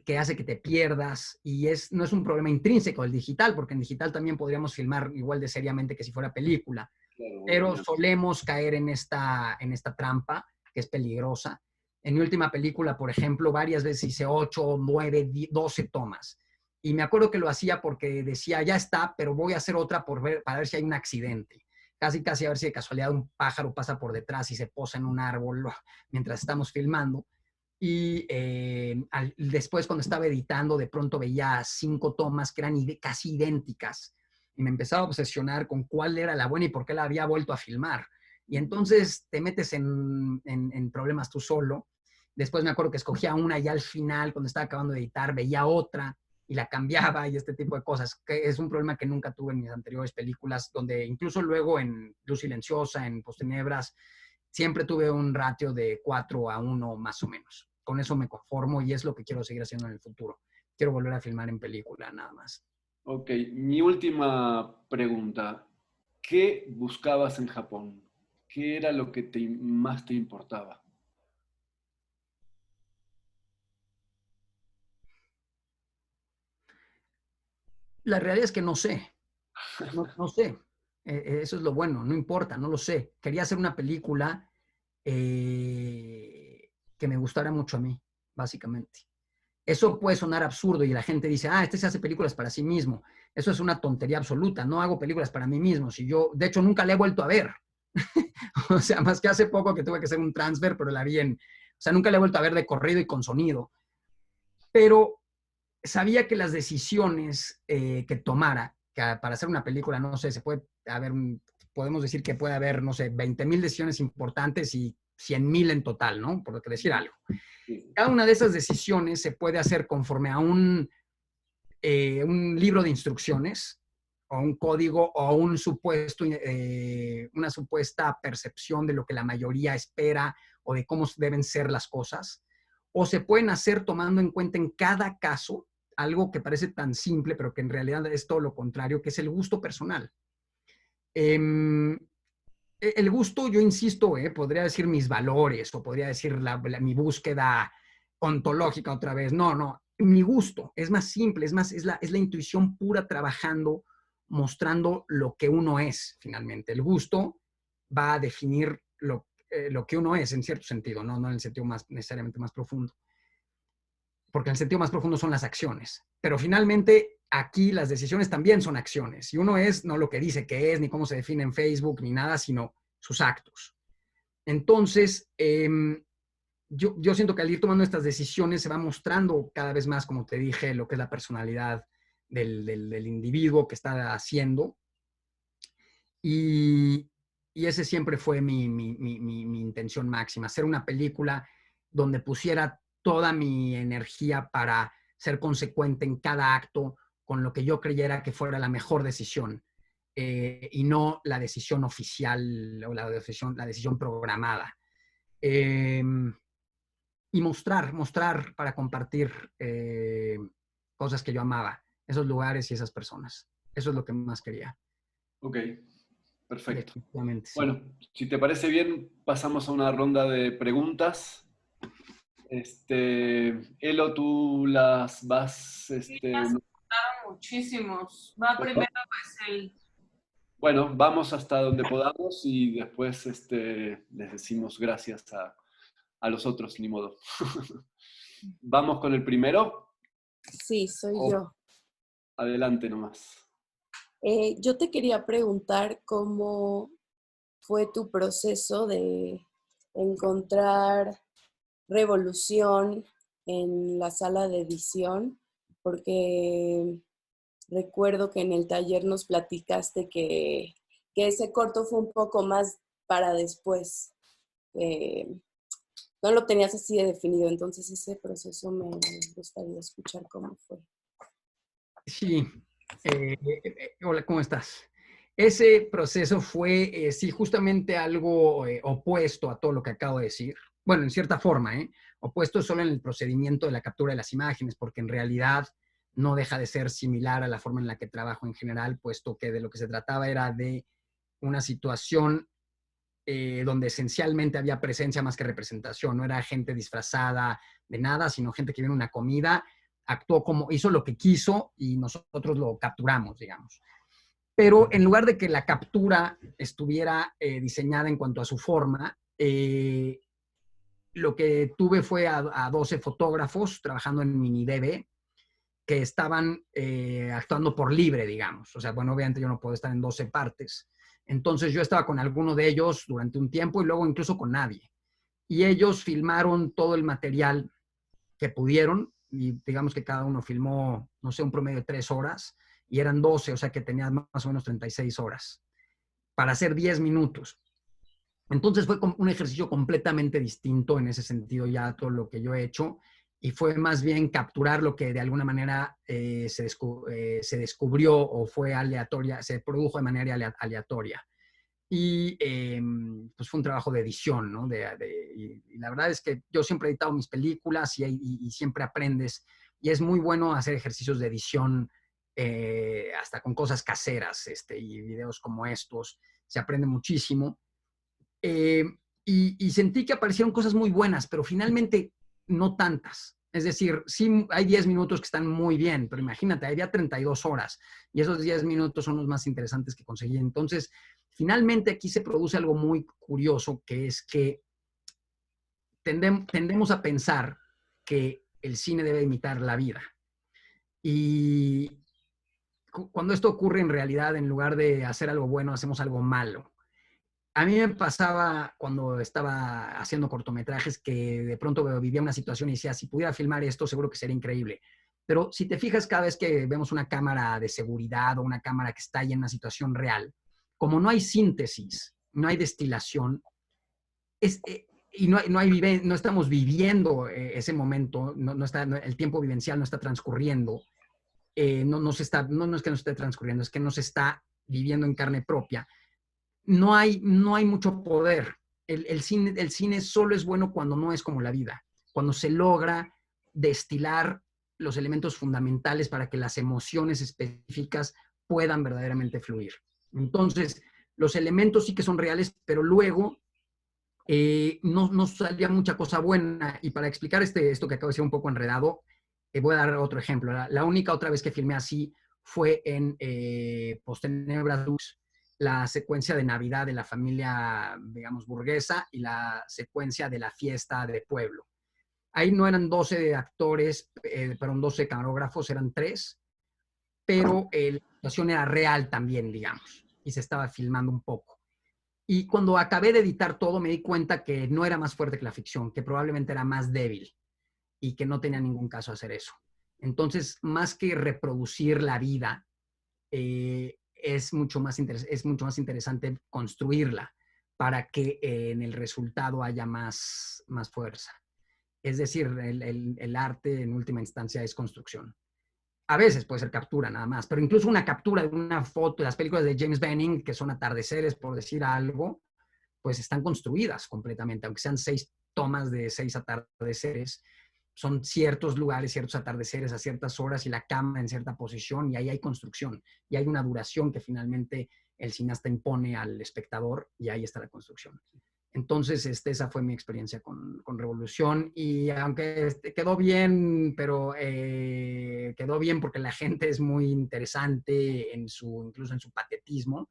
que hace que te pierdas y no es un problema intrínseco del digital, porque en digital también podríamos filmar igual de seriamente que si fuera película, Claro, pero obviamente. solemos caer en esta trampa que es peligrosa. En mi última película, por ejemplo, varias veces hice 8, 9, 12 tomas. Y me acuerdo que lo hacía porque decía, ya está, pero voy a hacer otra para ver si hay un accidente. Casi, casi a ver si de casualidad un pájaro pasa por detrás y se posa en un árbol mientras estamos filmando. Y después, cuando estaba editando, de pronto veía 5 tomas que eran casi idénticas. Y me empezaba a obsesionar con cuál era la buena y por qué la había vuelto a filmar. Y entonces te metes en problemas tú solo. Después me acuerdo que escogía una y al final, cuando estaba acabando de editar, veía otra y la cambiaba y este tipo de cosas, que es un problema que nunca tuve en mis anteriores películas, donde incluso luego en Luz Silenciosa, en Postenebras, siempre tuve un ratio de 4:1 más o menos. Con eso me conformo y es lo que quiero seguir haciendo en el futuro. Quiero volver a filmar en película, nada más. Ok, mi última pregunta. ¿Qué buscabas en Japón? ¿Qué era lo que más te importaba? La realidad es que no sé, no sé. Eso es lo bueno, no importa, no lo sé. Quería hacer una película que me gustara mucho a mí, básicamente. Eso puede sonar absurdo y la gente dice, este se hace películas para sí mismo. Eso es una tontería absoluta. No hago películas para mí mismo. Si yo, de hecho, nunca la he vuelto a ver. O sea, más que hace poco que tuve que hacer un transfer, pero la vi o sea, nunca la he vuelto a ver de corrido y con sonido. Pero sabía que las decisiones que tomara, que para hacer una película, no sé, podemos decir que puede haber, no sé, 20,000 decisiones importantes y 100,000 en total, ¿no? Por decir algo. Sí. Cada una de esas decisiones se puede hacer conforme a un libro de instrucciones o un código o una supuesta percepción de lo que la mayoría espera o de cómo deben ser las cosas, o se pueden hacer tomando en cuenta en cada caso algo que parece tan simple, pero que en realidad es todo lo contrario, que es el gusto personal. El gusto, yo insisto, podría decir mis valores o podría decir mi búsqueda ontológica otra vez. No, no, mi gusto es más simple, es la intuición pura trabajando, mostrando lo que uno es finalmente. El gusto va a definir lo que uno es en cierto sentido, no en el sentido más necesariamente más profundo, porque en el sentido más profundo son las acciones. Pero finalmente aquí las decisiones también son acciones. Y uno es no lo que dice que es, ni cómo se define en Facebook, ni nada, sino sus actos. Entonces, yo siento que al ir tomando estas decisiones se va mostrando cada vez más, como te dije, lo que es la personalidad del individuo que está haciendo. Y, y ese siempre fue mi intención máxima, hacer una película donde pusiera toda mi energía para ser consecuente en cada acto con lo que yo creyera que fuera la mejor decisión y no la decisión oficial o la decisión programada. Eh, y mostrar para compartir cosas que yo amaba, esos lugares y esas personas. Eso es lo que más quería. Ok, perfecto. Definitivamente, sí. Bueno, si te parece bien, pasamos a una ronda de preguntas. Elo, tú las vas, Sí, me aceptaron muchísimos. Va bueno, primero pues el... bueno, vamos hasta donde podamos y después les decimos gracias a los otros, ni modo. Vamos con el primero. Sí, soy Oh, yo. adelante nomás. Yo te quería preguntar cómo fue tu proceso de encontrar revolución en la sala de edición, porque recuerdo que en el taller nos platicaste que ese corto fue un poco más para después. No lo tenías así de definido, entonces ese proceso me gustaría escuchar cómo fue. Sí. Hola, ¿cómo estás? Ese proceso fue, sí, justamente algo opuesto a todo lo que acabo de decir. Bueno, en cierta forma, opuesto solo en el procedimiento de la captura de las imágenes, porque en realidad no deja de ser similar a la forma en la que trabajo en general, puesto que de lo que se trataba era de una situación donde esencialmente había presencia más que representación. No era gente disfrazada de nada, sino gente que viene a una comida actuó como, hizo lo que quiso y nosotros lo capturamos, digamos. Pero en lugar de que la captura estuviera diseñada en cuanto a su forma, lo que tuve fue a 12 fotógrafos trabajando en MiniDB que estaban actuando por libre, digamos. O sea, bueno, obviamente yo no puedo estar en 12 partes. Entonces yo estaba con alguno de ellos durante un tiempo y luego incluso con nadie. Y ellos filmaron todo el material que pudieron y digamos que cada uno filmó, no sé, un promedio de 3 horas y eran 12, o sea que tenías más o menos 36 horas para hacer 10 minutos. Entonces fue un ejercicio completamente distinto en ese sentido ya todo lo que yo he hecho y fue más bien capturar lo que de alguna manera se descubrió o fue aleatoria, se produjo de manera aleatoria. Y pues fue un trabajo de edición, ¿no? Y la verdad es que yo siempre he editado mis películas y siempre aprendes. Y es muy bueno hacer ejercicios de edición hasta con cosas caseras y videos como estos. Se aprende muchísimo. Eh, y sentí que aparecieron cosas muy buenas, pero finalmente no tantas. Es decir, sí hay 10 minutos que están muy bien, pero imagínate, había 32 horas y esos 10 minutos son los más interesantes que conseguí. Entonces, finalmente aquí se produce algo muy curioso, que es que tendemos a pensar que el cine debe imitar la vida. Y cuando esto ocurre en realidad, en lugar de hacer algo bueno, hacemos algo malo. A mí me pasaba cuando estaba haciendo cortometrajes que de pronto vivía una situación y decía, si pudiera filmar esto, seguro que sería increíble. Pero si te fijas, cada vez que vemos una cámara de seguridad o una cámara que está ahí en una situación real, como no hay síntesis, no hay destilación, y no estamos viviendo ese momento, el tiempo vivencial no está transcurriendo, no es que no esté transcurriendo, es que no se está viviendo en carne propia. No hay mucho poder. El cine solo es bueno cuando no es como la vida, cuando se logra destilar los elementos fundamentales para que las emociones específicas puedan verdaderamente fluir. Entonces, los elementos sí que son reales, pero luego no salía mucha cosa buena. Y para explicar esto que acabo de decir un poco enredado, voy a dar otro ejemplo. La única otra vez que filmé así fue en Postenebras Lux, la secuencia de Navidad de la familia, digamos, burguesa y la secuencia de la fiesta de pueblo. Ahí no eran 12 actores, perdón, 12 camarógrafos, eran 3, pero la situación era real también, digamos, y se estaba filmando un poco. Y cuando acabé de editar todo, me di cuenta que no era más fuerte que la ficción, que probablemente era más débil y que no tenía ningún caso hacer eso. Entonces, más que reproducir la vida, es mucho más interesante construirla para que en el resultado haya más fuerza. Es decir, el arte en última instancia es construcción. A veces puede ser captura nada más, pero incluso una captura de una foto, las películas de James Benning, que son atardeceres, por decir algo, pues están construidas completamente, aunque sean 6 tomas de 6 atardeceres, son ciertos lugares, ciertos atardeceres a ciertas horas y la cámara en cierta posición y ahí hay construcción y hay una duración que finalmente el cineasta impone al espectador y ahí está la construcción. Entonces, esa fue mi experiencia con Revolución y aunque quedó bien, pero quedó bien porque la gente es muy interesante incluso en su patetismo,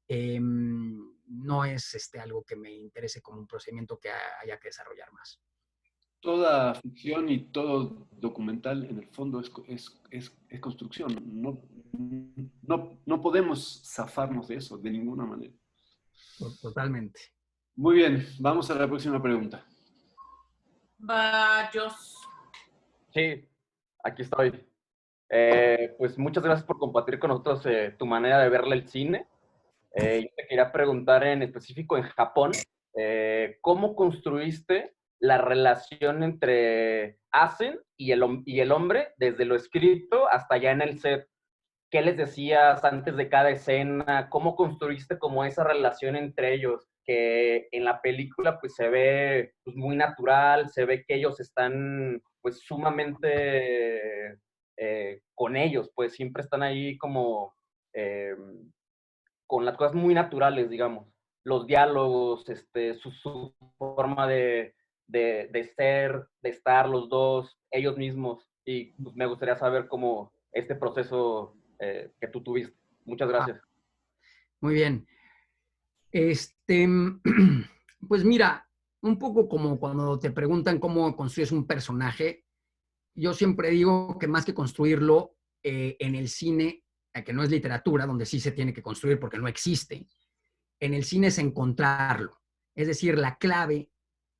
no es algo que me interese como un procedimiento que haya que desarrollar más. Toda ficción y todo documental en el fondo es construcción. No podemos zafarnos de eso de ninguna manera. Totalmente. Muy bien, vamos a la próxima pregunta. Va, Jos. Sí, aquí estoy. Pues muchas gracias por compartir con nosotros tu manera de verle el cine. Yo te quería preguntar en específico en Japón, ¿cómo construiste la relación entre Asen y el hombre desde lo escrito hasta ya en el set? ¿Qué les decías antes de cada escena? ¿Cómo construiste como esa relación entre ellos? Que en la película pues se ve pues, muy natural, se ve que ellos están pues sumamente con ellos, pues siempre están ahí como con las cosas muy naturales, digamos. Los diálogos, su forma de ser, de estar los dos, ellos mismos. y pues, me gustaría saber cómo este proceso que tú tuviste. Muchas gracias. Muy bien. Este, pues mira, un poco como cuando te preguntan cómo construyes un personaje, yo siempre digo que más que construirlo en el cine, que no es literatura, donde sí se tiene que construir porque no existe, en el cine es encontrarlo. Es decir, la clave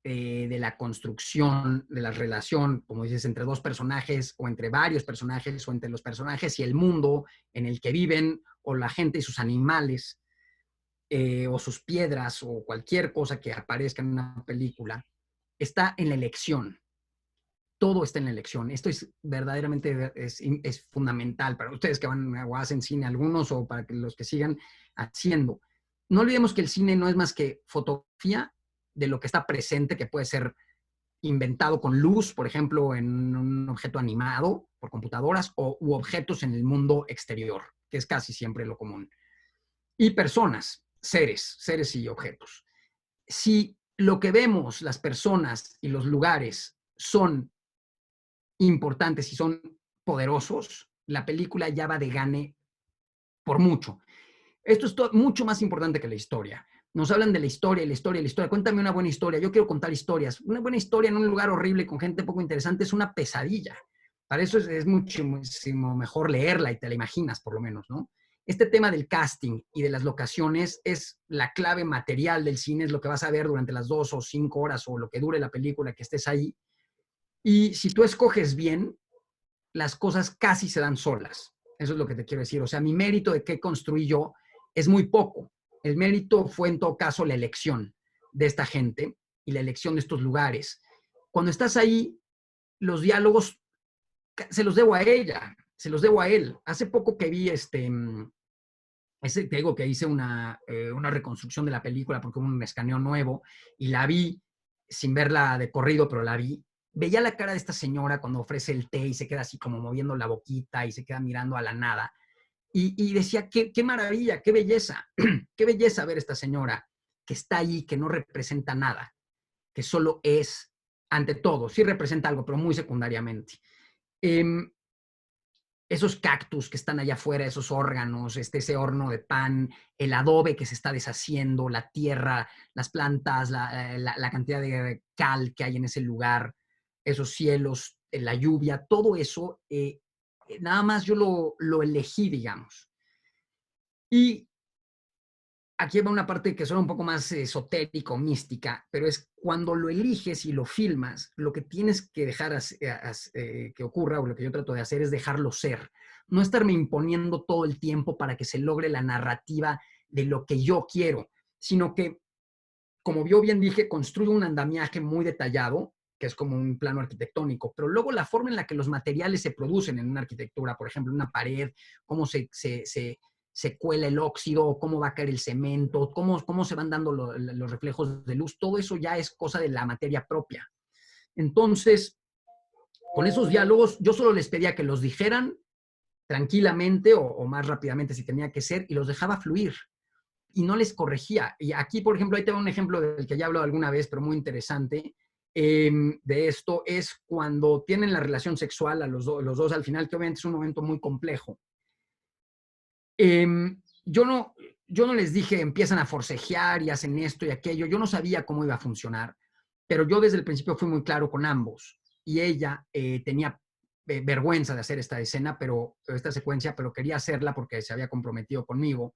de la construcción de la relación, como dices, entre dos personajes o entre varios personajes o entre los personajes y el mundo en el que viven o la gente y sus animales o sus piedras o cualquier cosa que aparezca en una película, está en la elección. Todo está en la elección. Esto es verdaderamente es fundamental para ustedes que van o hacen cine algunos o para que los que sigan haciendo. No olvidemos que el cine no es más que fotografía de lo que está presente, que puede ser inventado con luz, por ejemplo, en un objeto animado por computadoras u objetos en el mundo exterior, que es casi siempre lo común. Y personas, seres y objetos. Si lo que vemos, las personas y los lugares son importantes y son poderosos, la película ya va de gane por mucho. Esto es mucho más importante que la historia. Nos hablan de la historia, la historia, la historia. Cuéntame una buena historia. Yo quiero contar historias. Una buena historia en un lugar horrible con gente poco interesante es una pesadilla. Para eso es muchísimo mejor leerla y te la imaginas, por lo menos, ¿no? Este tema del casting y de las locaciones es la clave material del cine, es lo que vas a ver durante las 2 o 5 horas o lo que dure la película que estés ahí. Y si tú escoges bien, las cosas casi se dan solas. Eso es lo que te quiero decir. O sea, mi mérito de qué construí yo es muy poco. El mérito fue en todo caso la elección de esta gente y la elección de estos lugares. Cuando estás ahí, los diálogos se los debo a ella, se los debo a él. Hace poco que vi te digo que hice una reconstrucción de la película porque hubo un escaneo nuevo y la vi sin verla de corrido, pero la vi. Veía la cara de esta señora cuando ofrece el té y se queda así como moviendo la boquita y se queda mirando a la nada. Y decía, qué maravilla, qué belleza, qué belleza ver esta señora que está ahí, que no representa nada, que solo es, ante todo, sí representa algo, pero muy secundariamente. Esos cactus que están allá afuera, esos órganos, ese horno de pan, el adobe que se está deshaciendo, la tierra, las plantas, la cantidad de cal que hay en ese lugar, esos cielos, la lluvia, todo eso, nada más yo lo elegí, digamos. Y aquí va una parte que suena un poco más esotérico, mística, pero es cuando lo eliges y lo filmas, lo que tienes que dejar que ocurra, o lo que yo trato de hacer, es dejarlo ser. No estarme imponiendo todo el tiempo para que se logre la narrativa de lo que yo quiero, sino que, como yo bien dije, construyo un andamiaje muy detallado, que es como un plano arquitectónico, pero luego la forma en la que los materiales se producen en una arquitectura, por ejemplo, una pared, cómo se cuela el óxido, cómo va a caer el cemento, cómo se van dando los reflejos de luz, todo eso ya es cosa de la materia propia. Entonces, con esos diálogos, yo solo les pedía que los dijeran tranquilamente o más rápidamente si tenía que ser, y los dejaba fluir. Y no les corregía. Y aquí, por ejemplo, ahí tengo un ejemplo del que ya he hablado alguna vez, pero muy interesante, de esto, es cuando tienen la relación sexual a los dos al final, que obviamente es un momento muy complejo. Yo no les dije empiezan a forcejear y hacen esto y aquello. Yo no sabía cómo iba a funcionar, pero yo desde el principio fui muy claro con ambos. Y ella tenía vergüenza de hacer esta escena, esta secuencia, pero quería hacerla porque se había comprometido conmigo.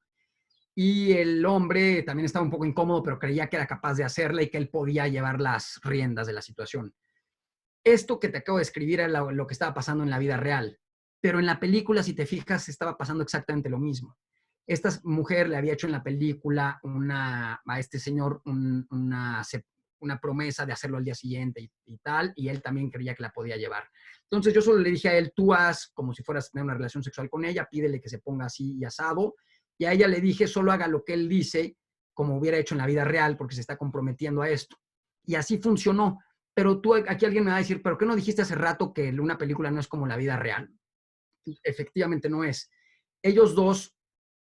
Y el hombre también estaba un poco incómodo, pero creía que era capaz de hacerla y que él podía llevar las riendas de la situación. Esto que te acabo de escribir era lo que estaba pasando en la vida real, pero en la película, si te fijas, estaba pasando exactamente lo mismo. Esta mujer le había hecho en la película a este señor una promesa de hacerlo al día siguiente y tal, y él también creía que la podía llevar. Entonces yo solo le dije a él, tú haz como si fueras a tener una relación sexual con ella, pídele que se ponga así y asado, y a ella le dije, solo haga lo que él dice, como hubiera hecho en la vida real, porque se está comprometiendo a esto. Y así funcionó. Pero aquí alguien me va a decir, ¿pero qué no dijiste hace rato que una película no es como la vida real? Efectivamente no es. Ellos dos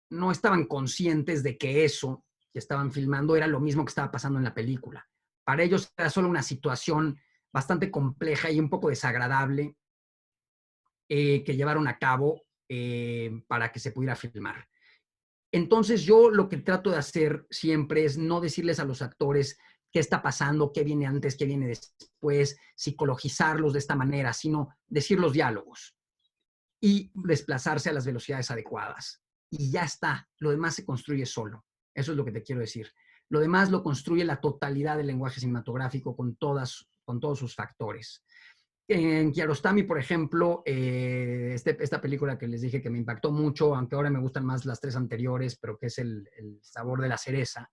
no estaban conscientes de que eso que estaban filmando era lo mismo que estaba pasando en la película. Para ellos era solo una situación bastante compleja y un poco desagradable que llevaron a cabo para que se pudiera filmar. Entonces yo lo que trato de hacer siempre es no decirles a los actores qué está pasando, qué viene antes, qué viene después, psicologizarlos de esta manera, sino decir los diálogos y desplazarse a las velocidades adecuadas. Y ya está, lo demás se construye solo. Eso es lo que te quiero decir. Lo demás lo construye la totalidad del lenguaje cinematográfico con todos sus factores. En Kiarostami, por ejemplo, esta película que les dije que me impactó mucho, aunque ahora me gustan más las 3 anteriores, pero que es el sabor de la cereza,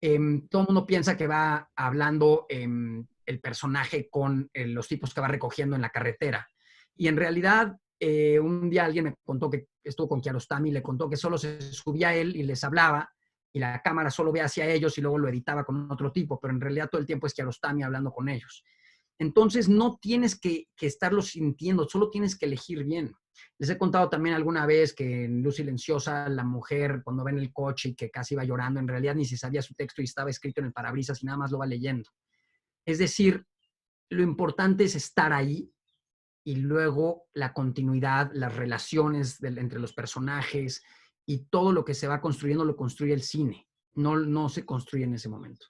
todo el mundo piensa que va hablando el personaje con los tipos que va recogiendo en la carretera. Y en realidad, un día alguien me contó que estuvo con Kiarostami y le contó que solo se subía a él y les hablaba, y la cámara solo ve hacia ellos y luego lo editaba con otro tipo, pero en realidad todo el tiempo es Kiarostami hablando con ellos. Entonces no tienes que estarlo sintiendo, solo tienes que elegir bien. Les he contado también alguna vez que en Luz Silenciosa, la mujer cuando va en el coche y que casi va llorando, en realidad ni se sabía su texto y estaba escrito en el parabrisas y nada más lo va leyendo. Es decir, lo importante es estar ahí y luego la continuidad, las relaciones entre los personajes y todo lo que se va construyendo lo construye el cine. No se construye en ese momento.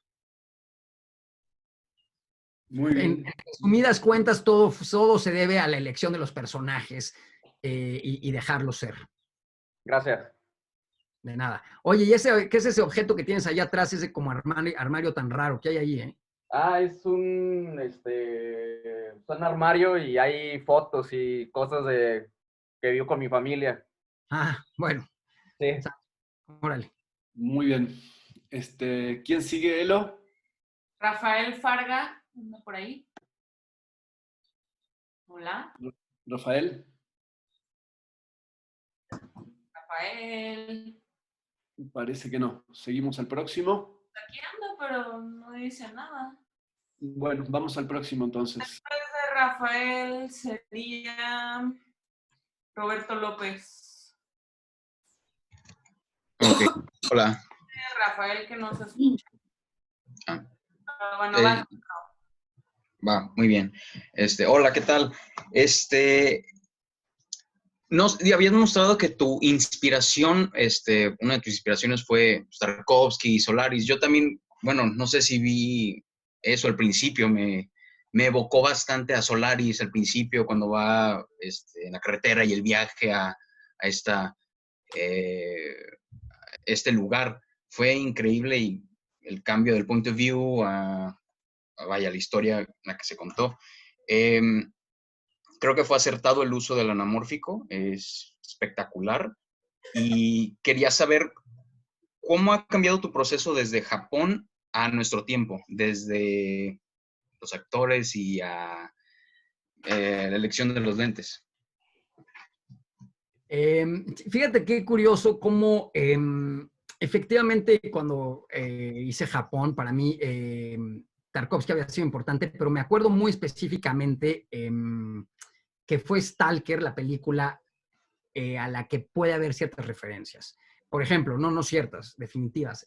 Muy bien. En resumidas cuentas, todo se debe a la elección de los personajes y dejarlos ser. Gracias. De nada. Oye, ¿y qué es ese objeto que tienes allá atrás, ese como armario tan raro que hay ahí, eh? Es un armario y hay fotos y cosas que vivo con mi familia. Bueno. Sí. Órale. Muy bien. ¿Quién sigue, Elo? Rafael Farga, anda por ahí. Hola. Rafael. Rafael. Parece que no. Seguimos al próximo. Aquí anda, pero no dice nada. Bueno, vamos al próximo entonces. Después de Rafael sería Roberto López. Ok, hola. Rafael que no se escucha. Bueno, va, muy bien. Hola, ¿qué tal? Habías mostrado que tu inspiración, una de tus inspiraciones fue Tarkovsky y Solaris. Yo también, bueno, no sé si vi eso al principio, me evocó bastante a Solaris al principio cuando va en la carretera y el viaje a este lugar. Fue increíble y el cambio del point of view vaya, la historia en la que se contó. Creo que fue acertado el uso del anamórfico, es espectacular. Y quería saber cómo ha cambiado tu proceso desde Japón a nuestro tiempo, desde los actores y a la elección de los lentes. Fíjate qué curioso cómo efectivamente cuando hice Japón, para mí Tarkovsky había sido importante, pero me acuerdo muy específicamente que fue Stalker, la película a la que puede haber ciertas referencias. Por ejemplo, no ciertas, definitivas.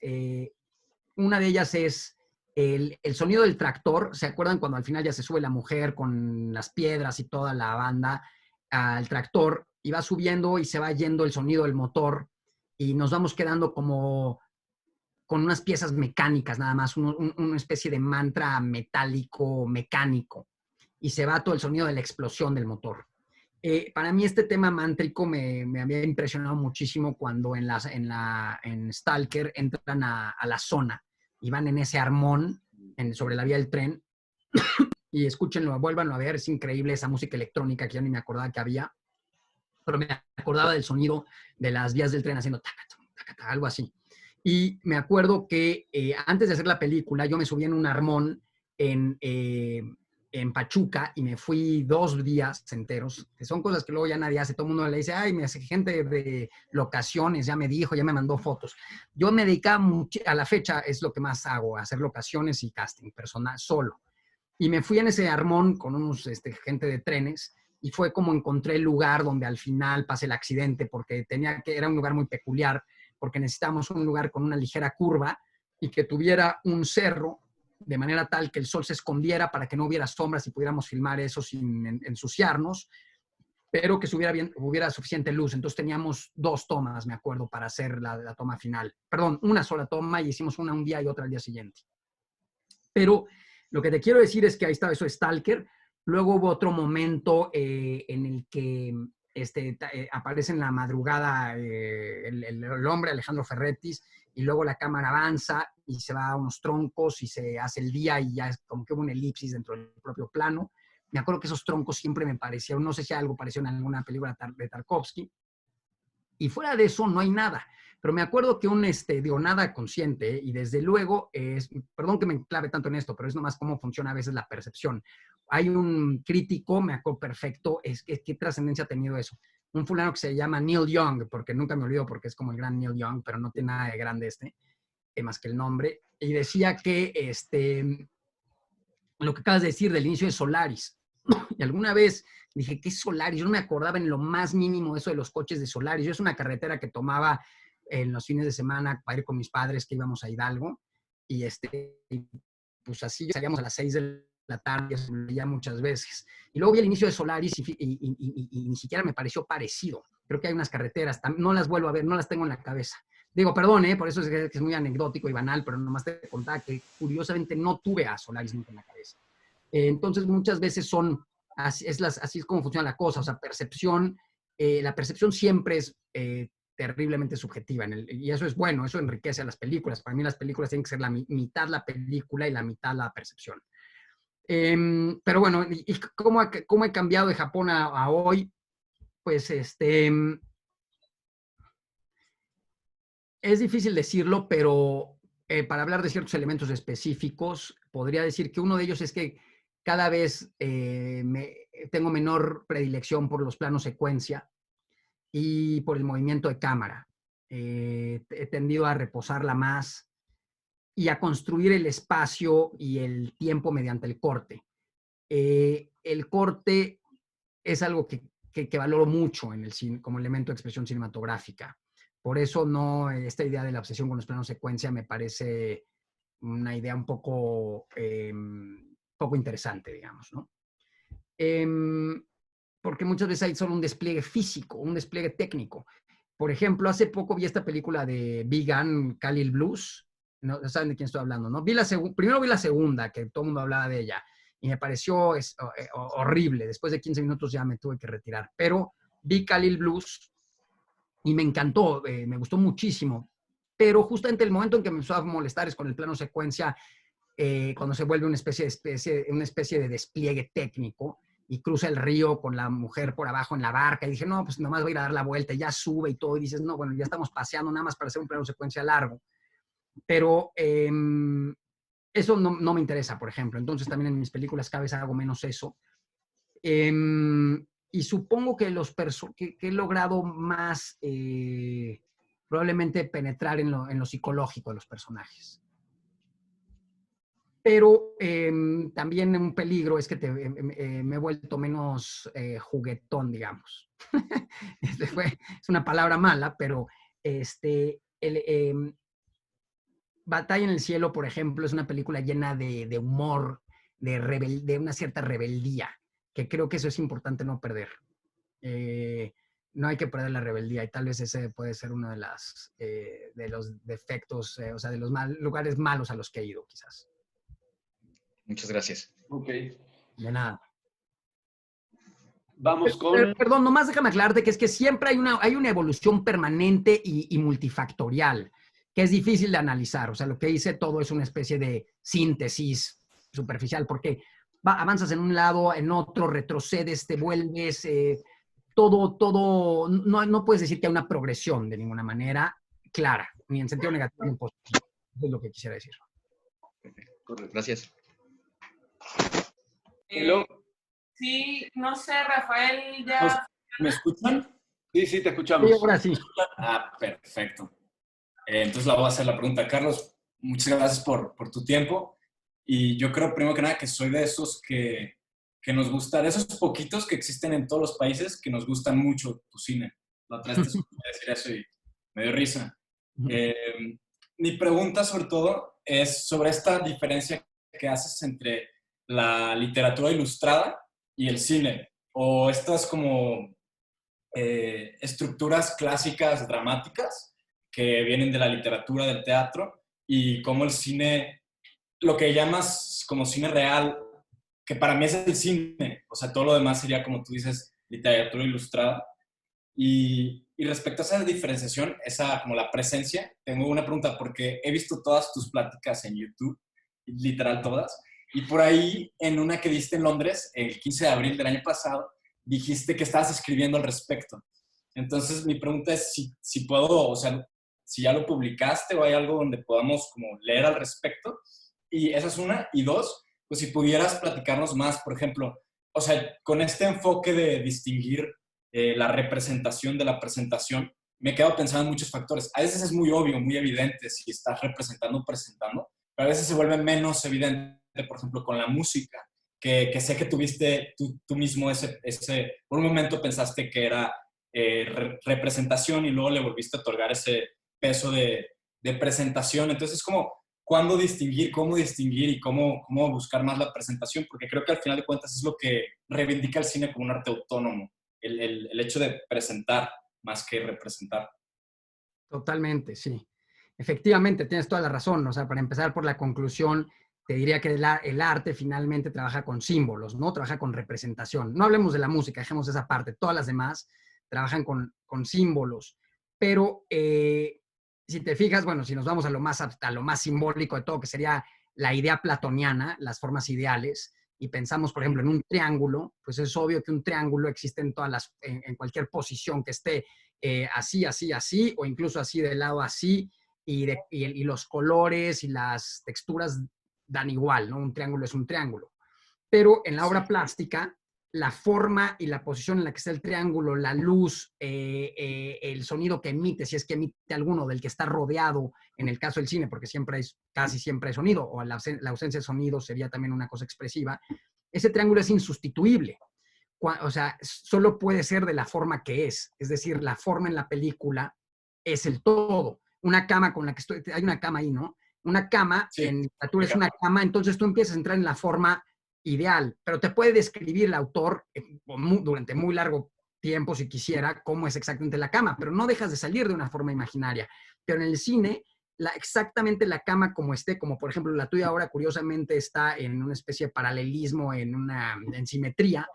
Una de ellas es el sonido del tractor. ¿Se acuerdan cuando al final ya se sube la mujer con las piedras y toda la banda al tractor y va subiendo y se va yendo el sonido del motor y nos vamos quedando como con unas piezas mecánicas nada más, una especie de mantra metálico, mecánico, y se va todo el sonido de la explosión del motor. Para mí este tema mántrico me había impresionado muchísimo cuando en Stalker entran a la zona y van en ese armón sobre la vía del tren y escúchenlo, vuélvanlo a ver, es increíble esa música electrónica que ya ni me acordaba que había, pero me acordaba del sonido de las vías del tren haciendo taca, algo así. Y me acuerdo que antes de hacer la película yo me subí en un armón en Pachuca y me fui 2 días enteros, que son cosas que luego ya nadie hace, todo el mundo le dice, ay, me hace gente de locaciones, ya me dijo, ya me mandó fotos. Yo me dedicaba mucho, a la fecha es lo que más hago, hacer locaciones y casting personal, solo. Y me fui en ese armón con unos gente de trenes y fue como encontré el lugar donde al final pasé el accidente porque era un lugar muy peculiar, porque necesitábamos un lugar con una ligera curva y que tuviera un cerro de manera tal que el sol se escondiera para que no hubiera sombras y pudiéramos filmar eso sin ensuciarnos. pero que hubiera suficiente luz. Entonces teníamos 2 tomas, me acuerdo, para hacer la toma final. Perdón, una sola toma y hicimos una un día y otra al día siguiente. Pero lo que te quiero decir es que ahí estaba eso de Stalker. Luego hubo otro momento en el que aparece en la madrugada el hombre, Alejandro Ferretis, y luego la cámara avanza y se va a unos troncos y se hace el día y ya es como que hubo un elipsis dentro del propio plano. Me acuerdo que esos troncos siempre me parecieron, no sé si algo pareció en alguna película de Tarkovsky, y fuera de eso no hay nada. Pero me acuerdo que digo, nada consciente, y desde luego, perdón que me clave tanto en esto, pero es nomás cómo funciona a veces la percepción. Hay un crítico, me acuerdo perfecto, ¿qué trascendencia ha tenido eso? Un fulano que se llama Neil Young, porque nunca me olvido porque es como el gran Neil Young, pero no tiene nada de grande más que el nombre, y decía que lo que acabas de decir del inicio de Solaris, y alguna vez dije, ¿qué es Solaris? Yo no me acordaba en lo más mínimo eso de los coches de Solaris. Yo es una carretera que tomaba en los fines de semana para ir con mis padres, que íbamos a Hidalgo, y pues así salíamos a las 6 de la tarde, se me veía muchas veces. Y luego vi el inicio de Solaris y ni siquiera me pareció parecido. Creo que hay unas carreteras, no las vuelvo a ver, no las tengo en la cabeza. Digo, perdón, por eso es que es muy anecdótico y banal, pero nomás te contaba que curiosamente no tuve a Solaris nunca en la cabeza. Entonces, muchas veces así es como funciona la cosa, o sea, percepción, la percepción siempre es terriblemente subjetiva, y eso es bueno, eso enriquece a las películas. Para mí las películas tienen que ser la mitad la película y la mitad la percepción. Pero bueno, ¿y cómo he cambiado de Japón a hoy? Pues es difícil decirlo, pero para hablar de ciertos elementos específicos, podría decir que uno de ellos es que cada vez tengo menor predilección por los planos secuencia y por el movimiento de cámara. He tendido a reposarla más y a construir el espacio y el tiempo mediante el corte. El corte es algo que valoro mucho en el cine como elemento de expresión cinematográfica. Por eso esta idea de la obsesión con los planos secuencia me parece una idea un poco interesante, digamos, ¿no? Porque muchas veces hay solo un despliegue físico, un despliegue técnico. Por ejemplo, hace poco vi esta película de Vegan, Khalil Blues. No saben de quién estoy hablando, ¿no? Primero vi la segunda, que todo el mundo hablaba de ella, y me pareció horrible. Después de 15 minutos ya me tuve que retirar. Pero vi Khalil Blues y me encantó, me gustó muchísimo. Pero justamente el momento en que me empezó a molestar es con el plano secuencia, cuando se vuelve una especie de despliegue técnico y cruza el río con la mujer por abajo en la barca. Y dije, no, pues nomás voy a ir a dar la vuelta, y ya sube y todo. Y dices, no, bueno, ya estamos paseando nada más para hacer un plano secuencia largo. Pero eso no me interesa, por ejemplo. Entonces también en mis películas cada vez hago menos eso. Y supongo que que he logrado más probablemente penetrar en lo psicológico de los personajes. Pero también un peligro es que me he vuelto menos juguetón, digamos. Es una palabra mala, pero Batalla en el Cielo, por ejemplo, es una película llena de humor, de una cierta rebeldía, que creo que eso es importante no perder. No hay que perder la rebeldía, y tal vez ese puede ser uno de los defectos, o sea, de los lugares malos a los que he ido, quizás. Muchas gracias. Ok. De nada. Vamos con... Perdón, nomás déjame aclararte que es que siempre hay una evolución permanente y multifactorial, que es difícil de analizar. O sea, lo que hice todo es una especie de síntesis superficial, porque avanzas en un lado, en otro, retrocedes, te vuelves, todo, no puedes decir que hay una progresión de ninguna manera clara, ni en sentido negativo ni positivo. Eso es lo que quisiera decir. Correcto. Gracias. Sí, no sé, Rafael, ya... ¿Me escuchan? Sí, te escuchamos. Sí, ahora sí. Ah, perfecto. Entonces la voy a hacer la pregunta. Carlos, muchas gracias por tu tiempo. Y yo creo, primero que nada, que soy de esos que nos gusta, de esos poquitos que existen en todos los países, que nos gustan mucho tu cine. La otra vez te escuché decir eso y me dio risa. Mi pregunta, sobre todo, es sobre esta diferencia que haces entre la literatura ilustrada y el cine, o estas como estructuras clásicas dramáticas que vienen de la literatura, del teatro, y cómo el cine, lo que llamas como cine real, que para mí es el cine, o sea, todo lo demás sería, como tú dices, literatura ilustrada. Y respecto a esa diferenciación, esa como la presencia, tengo una pregunta, porque he visto todas tus pláticas en YouTube, literal todas, y por ahí en una que diste en Londres, el 15 de abril del año pasado, dijiste que estabas escribiendo al respecto. Entonces mi pregunta es si puedo, o sea, si ya lo publicaste o hay algo donde podamos como leer al respecto. Y esa es una. Y dos, pues si pudieras platicarnos más, por ejemplo, o sea, con este enfoque de distinguir la representación de la presentación, me he quedado pensando en muchos factores. A veces es muy obvio, muy evidente si estás representando o presentando, pero a veces se vuelve menos evidente, por ejemplo, con la música, que sé que tuviste tú mismo por un momento pensaste que era representación y luego le volviste a otorgar ese peso de presentación. Entonces, como, ¿cuándo distinguir, cómo distinguir y cómo buscar más la presentación? Porque creo que al final de cuentas es lo que reivindica el cine como un arte autónomo, el hecho de presentar más que representar. Totalmente, sí. Efectivamente, tienes toda la razón. O sea, para empezar por la conclusión, te diría que el arte finalmente trabaja con símbolos, ¿no? Trabaja con representación. No hablemos de la música, dejemos esa parte. Todas las demás trabajan con símbolos. Pero si te fijas, bueno, si nos vamos a lo más simbólico de todo, que sería la idea platoniana, las formas ideales, y pensamos, por ejemplo, en un triángulo, pues es obvio que un triángulo existe en cualquier posición que esté así, así, así, o incluso así de lado así, y los colores y las texturas dan igual, ¿no? Un triángulo es un triángulo. Pero en la obra plástica, la forma y la posición en la que está el triángulo, la luz, el sonido que emite, si es que emite alguno del que está rodeado, en el caso del cine, porque casi siempre hay sonido, o la ausencia de sonido sería también una cosa expresiva, ese triángulo es insustituible. O sea, solo puede ser de la forma que es decir, la forma en la película es el todo. Una cama con la que hay una cama ahí, ¿no? Una cama, sí, en literatura es una cama, entonces tú empiezas a entrar en la forma ideal, pero te puede describir el autor durante muy largo tiempo, si quisiera, cómo es exactamente la cama, pero no dejas de salir de una forma imaginaria. Pero en el cine, exactamente la cama como esté, como por ejemplo la tuya ahora curiosamente está en una especie de paralelismo, en simetría,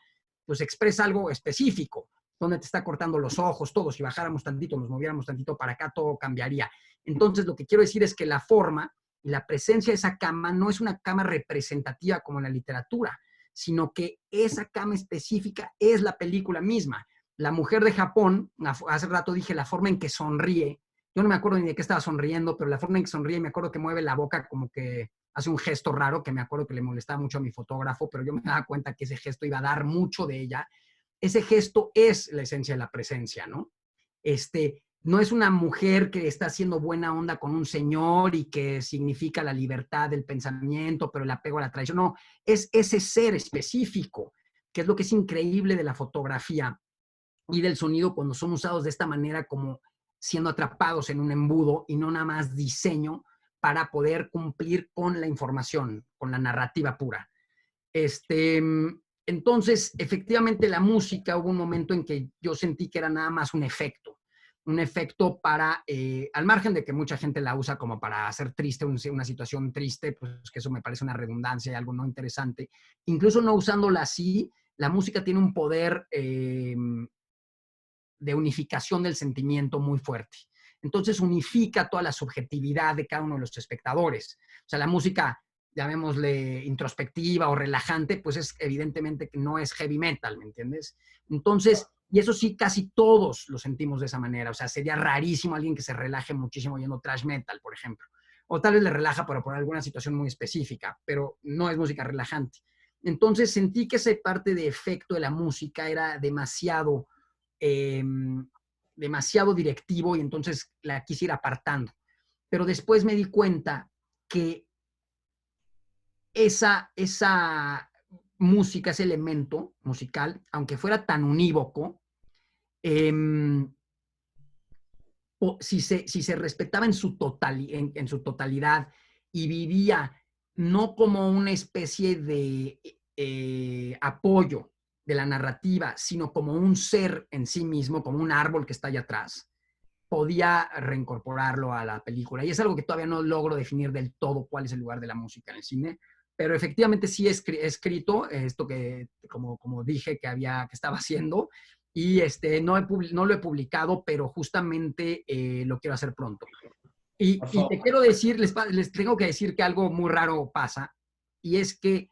pues expresa algo específico, donde te está cortando los ojos, todo. Si bajáramos tantito, nos moviéramos tantito para acá, todo cambiaría. Entonces, lo que quiero decir es que la forma y la presencia de esa cama no es una cama representativa como en la literatura, sino que esa cama específica es la película misma. La mujer de Japón, hace rato dije la forma en que sonríe, yo no me acuerdo ni de qué estaba sonriendo, pero la forma en que sonríe, me acuerdo que mueve la boca como que hace un gesto raro, que me acuerdo que le molestaba mucho a mi fotógrafo, pero yo me daba cuenta que ese gesto iba a dar mucho de ella. Ese gesto es la esencia de la presencia, ¿no? No es una mujer que está haciendo buena onda con un señor y que significa la libertad del pensamiento, pero el apego a la tradición. No, es ese ser específico, que es lo que es increíble de la fotografía y del sonido cuando son usados de esta manera, como siendo atrapados en un embudo y no nada más diseño para poder cumplir con la información, con la narrativa pura. Entonces, efectivamente, la música, hubo un momento en que yo sentí que era nada más un efecto para, al margen de que mucha gente la usa como para hacer triste una situación triste, pues que eso me parece una redundancia y algo no interesante. Incluso no usándola así, la música tiene un poder de unificación del sentimiento muy fuerte. Entonces unifica toda la subjetividad de cada uno de los espectadores. O sea, la música, llamémosle introspectiva o relajante, pues es evidentemente que no es heavy metal, ¿me entiendes? Entonces, y eso sí, casi todos lo sentimos de esa manera. O sea, sería rarísimo alguien que se relaje muchísimo oyendo thrash metal, por ejemplo. O tal vez le relaja, pero por alguna situación muy específica, pero no es música relajante. Entonces sentí que esa parte de efecto de la música era demasiado directivo y entonces la quise ir apartando. Pero después me di cuenta que esa música, ese elemento musical, aunque fuera tan unívoco, si se respetaba en su totalidad y vivía no como una especie de apoyo de la narrativa, sino como un ser en sí mismo, como un árbol que está allá atrás, podía reincorporarlo a la película. Y es algo que todavía no logro definir del todo cuál es el lugar de la música en el cine, pero efectivamente sí he escrito esto que, como dije, que estaba haciendo, y no lo he publicado, pero justamente lo quiero hacer pronto. Y te quiero decir, les tengo que decir que algo muy raro pasa, y es que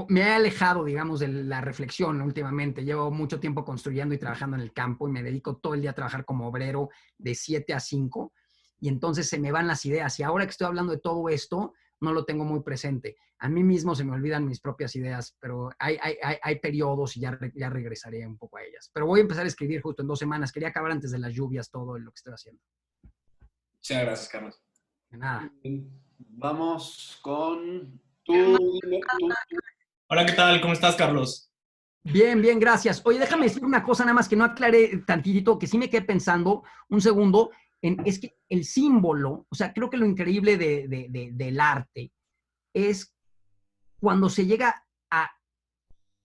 me he alejado, digamos, de la reflexión últimamente. Llevo mucho tiempo construyendo y trabajando en el campo y me dedico todo el día a trabajar como obrero de 7 a 5, y entonces se me van las ideas. Y ahora que estoy hablando de todo esto, no lo tengo muy presente. A mí mismo se me olvidan mis propias ideas, pero hay periodos y ya regresaré un poco a ellas. Pero voy a empezar a escribir justo en 2 semanas. Quería acabar antes de las lluvias todo lo que estoy haciendo. Muchas gracias, Carlos. De nada. Vamos con tú. Hola, ¿qué tal? ¿Cómo estás, Carlos? Bien, bien, gracias. Oye, déjame decir una cosa nada más que no aclaré tantitito, que sí me quedé pensando un segundo, es que el símbolo, o sea, creo que lo increíble del arte es cuando se llega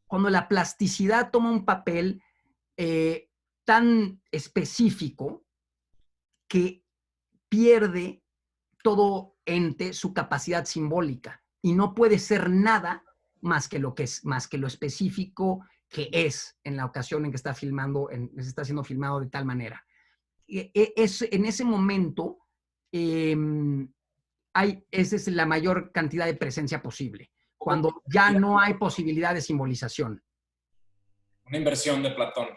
cuando la plasticidad toma un papel tan específico que pierde todo ente su capacidad simbólica y no puede ser nada más que lo específico que es en la ocasión en que está siendo filmado de tal manera. En ese momento, esa es la mayor cantidad de presencia posible, cuando ya no hay posibilidad de simbolización. Una inversión de Platón.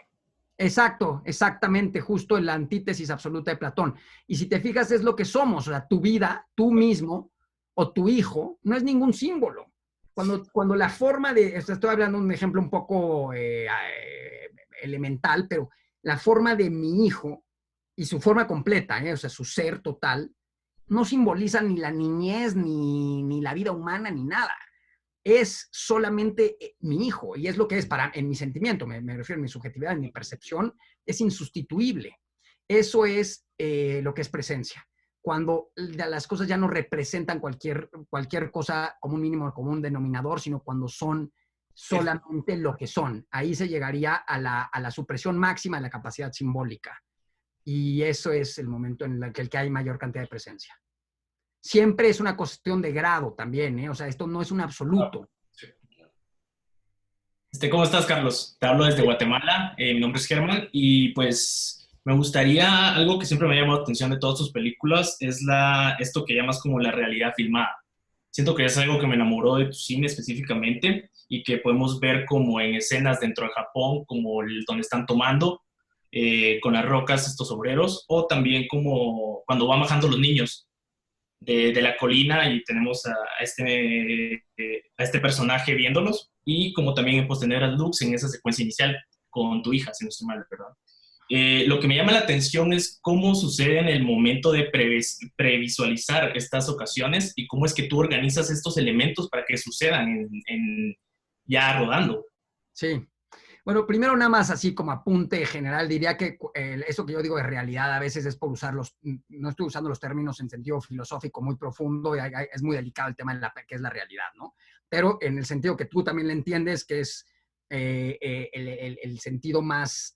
Exacto, exactamente, justo en la antítesis absoluta de Platón. Y si te fijas, es lo que somos, o sea, tu vida, tú mismo o tu hijo, no es ningún símbolo. Cuando la forma estoy hablando de un ejemplo un poco elemental, pero la forma de mi hijo y su forma completa, o sea, su ser total, no simboliza ni la niñez, ni la vida humana, ni nada. Es solamente mi hijo, y es lo que es en mi sentimiento, me refiero a mi subjetividad, en mi percepción, es insustituible. Eso es lo que es presencia. Cuando las cosas ya no representan cualquier cosa como un mínimo común denominador, sino cuando son solamente lo que son. Ahí se llegaría a la supresión máxima de la capacidad simbólica. Y eso es el momento en el que hay mayor cantidad de presencia. Siempre es una cuestión de grado también, ¿eh? O sea, esto no es un absoluto. ¿Cómo estás, Carlos? Te hablo desde Guatemala, mi nombre es Germán, y pues me gustaría, algo que siempre me ha llamado la atención de todas tus películas, es esto que llamas como la realidad filmada. Siento que es algo que me enamoró de tu cine específicamente, y que podemos ver como en escenas dentro de Japón, como donde están tomando con las rocas estos obreros, o también como cuando van bajando los niños de la colina y tenemos a este personaje viéndolos, y como también en Posteneras Lux en esa secuencia inicial con tu hija, si no estoy mal, ¿verdad? Lo que me llama la atención es cómo sucede en el momento de previsualizar estas ocasiones y cómo es que tú organizas estos elementos para que sucedan ya rodando. Sí. Bueno, primero nada más así como apunte general, diría que eso que yo digo de realidad a veces es por no estoy usando los términos en sentido filosófico muy profundo, y es muy delicado el tema de que es la realidad, ¿no? Pero en el sentido que tú también le entiendes, que es el sentido más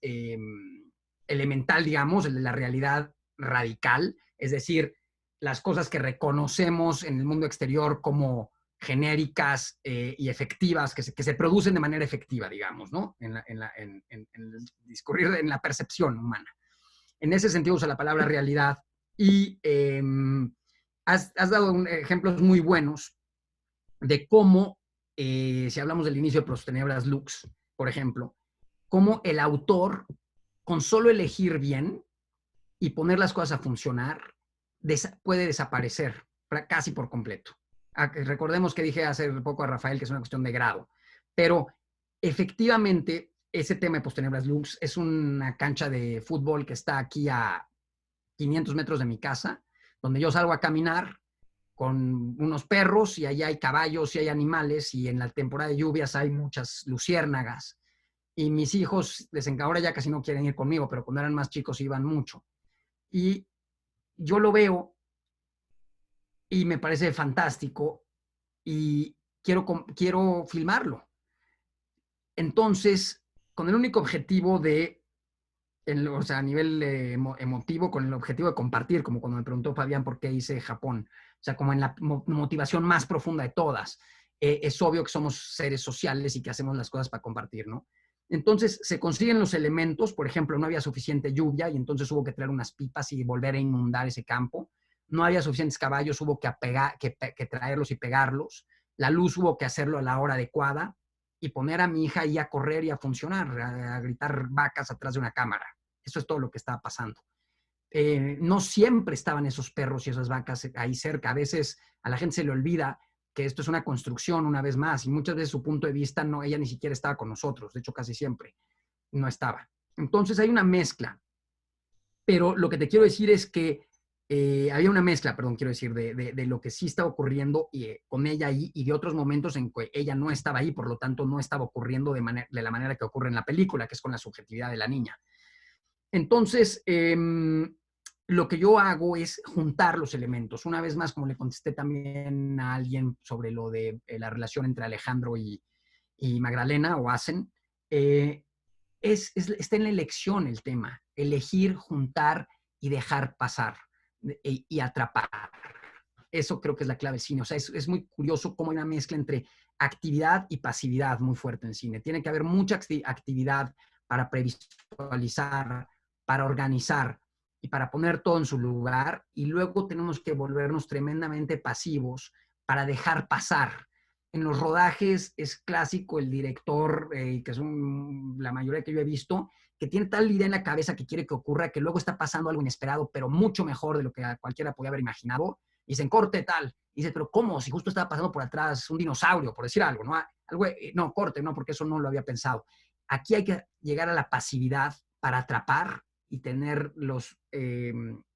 elemental, digamos, el de la realidad radical, es decir, las cosas que reconocemos en el mundo exterior como genéricas y efectivas, que se producen de manera efectiva, digamos, ¿no? En el discurrir, en la percepción humana. En ese sentido usa la palabra realidad, y has dado ejemplos muy buenos de cómo, si hablamos del inicio de Postenebras Lux, por ejemplo, cómo el autor, con solo elegir bien y poner las cosas a funcionar, puede desaparecer casi por completo. Recordemos que dije hace poco a Rafael que es una cuestión de grado, pero efectivamente ese tema de Postenebras Lux es una cancha de fútbol que está aquí a 500 metros de mi casa, donde yo salgo a caminar con unos perros, y allá hay caballos y hay animales, y en la temporada de lluvias hay muchas luciérnagas, y mis hijos, ahora ya casi no quieren ir conmigo, pero cuando eran más chicos iban mucho. Y yo lo veo y me parece fantástico, y quiero filmarlo. Entonces, con el único objetivo de, o sea, a nivel emotivo, con el objetivo de compartir, como cuando me preguntó Fabián por qué hice Japón, o sea, como en la motivación más profunda de todas. Es obvio que somos seres sociales y que hacemos las cosas para compartir, ¿no? Entonces, se consiguen los elementos, por ejemplo, no había suficiente lluvia y entonces hubo que traer unas pipas y volver a inundar ese campo. No había suficientes caballos, hubo que traerlos y pegarlos. La luz hubo que hacerlo a la hora adecuada y poner a mi hija ahí a correr y a funcionar, a gritar vacas atrás de una cámara. Eso es todo lo que estaba pasando. No siempre estaban esos perros y esas vacas ahí cerca. A veces a la gente se le olvida que esto es una construcción una vez más y muchas veces su punto de vista, no, ella ni siquiera estaba con nosotros, de hecho casi siempre no estaba. Entonces hay una mezcla, pero lo que te quiero decir es que había una mezcla, perdón, quiero decir, de lo que sí estaba ocurriendo con ella ahí y de otros momentos en que ella no estaba ahí, por lo tanto no estaba ocurriendo de la manera que ocurre en la película, que es con la subjetividad de la niña. Entonces, lo que yo hago es juntar los elementos. Una vez más, como le contesté también a alguien sobre lo de la relación entre Alejandro y Magdalena o Asen, está en la elección el tema. Elegir, juntar y dejar pasar y atrapar. Eso creo que es la clave del cine. O sea, es muy curioso cómo hay una mezcla entre actividad y pasividad muy fuerte en cine. Tiene que haber mucha actividad para previsualizar, para organizar y para poner todo en su lugar, y luego tenemos que volvernos tremendamente pasivos para dejar pasar. En los rodajes es clásico el director, que son la mayoría que yo he visto, que tiene tal idea en la cabeza que quiere que ocurra, que luego está pasando algo inesperado, pero mucho mejor de lo que cualquiera podía haber imaginado, y dicen, corte tal, y dice, pero ¿cómo? Si justo estaba pasando por atrás un dinosaurio, por decir algo, ¿no? No, corte, no, porque eso no lo había pensado. Aquí hay que llegar a la pasividad para atrapar y tener los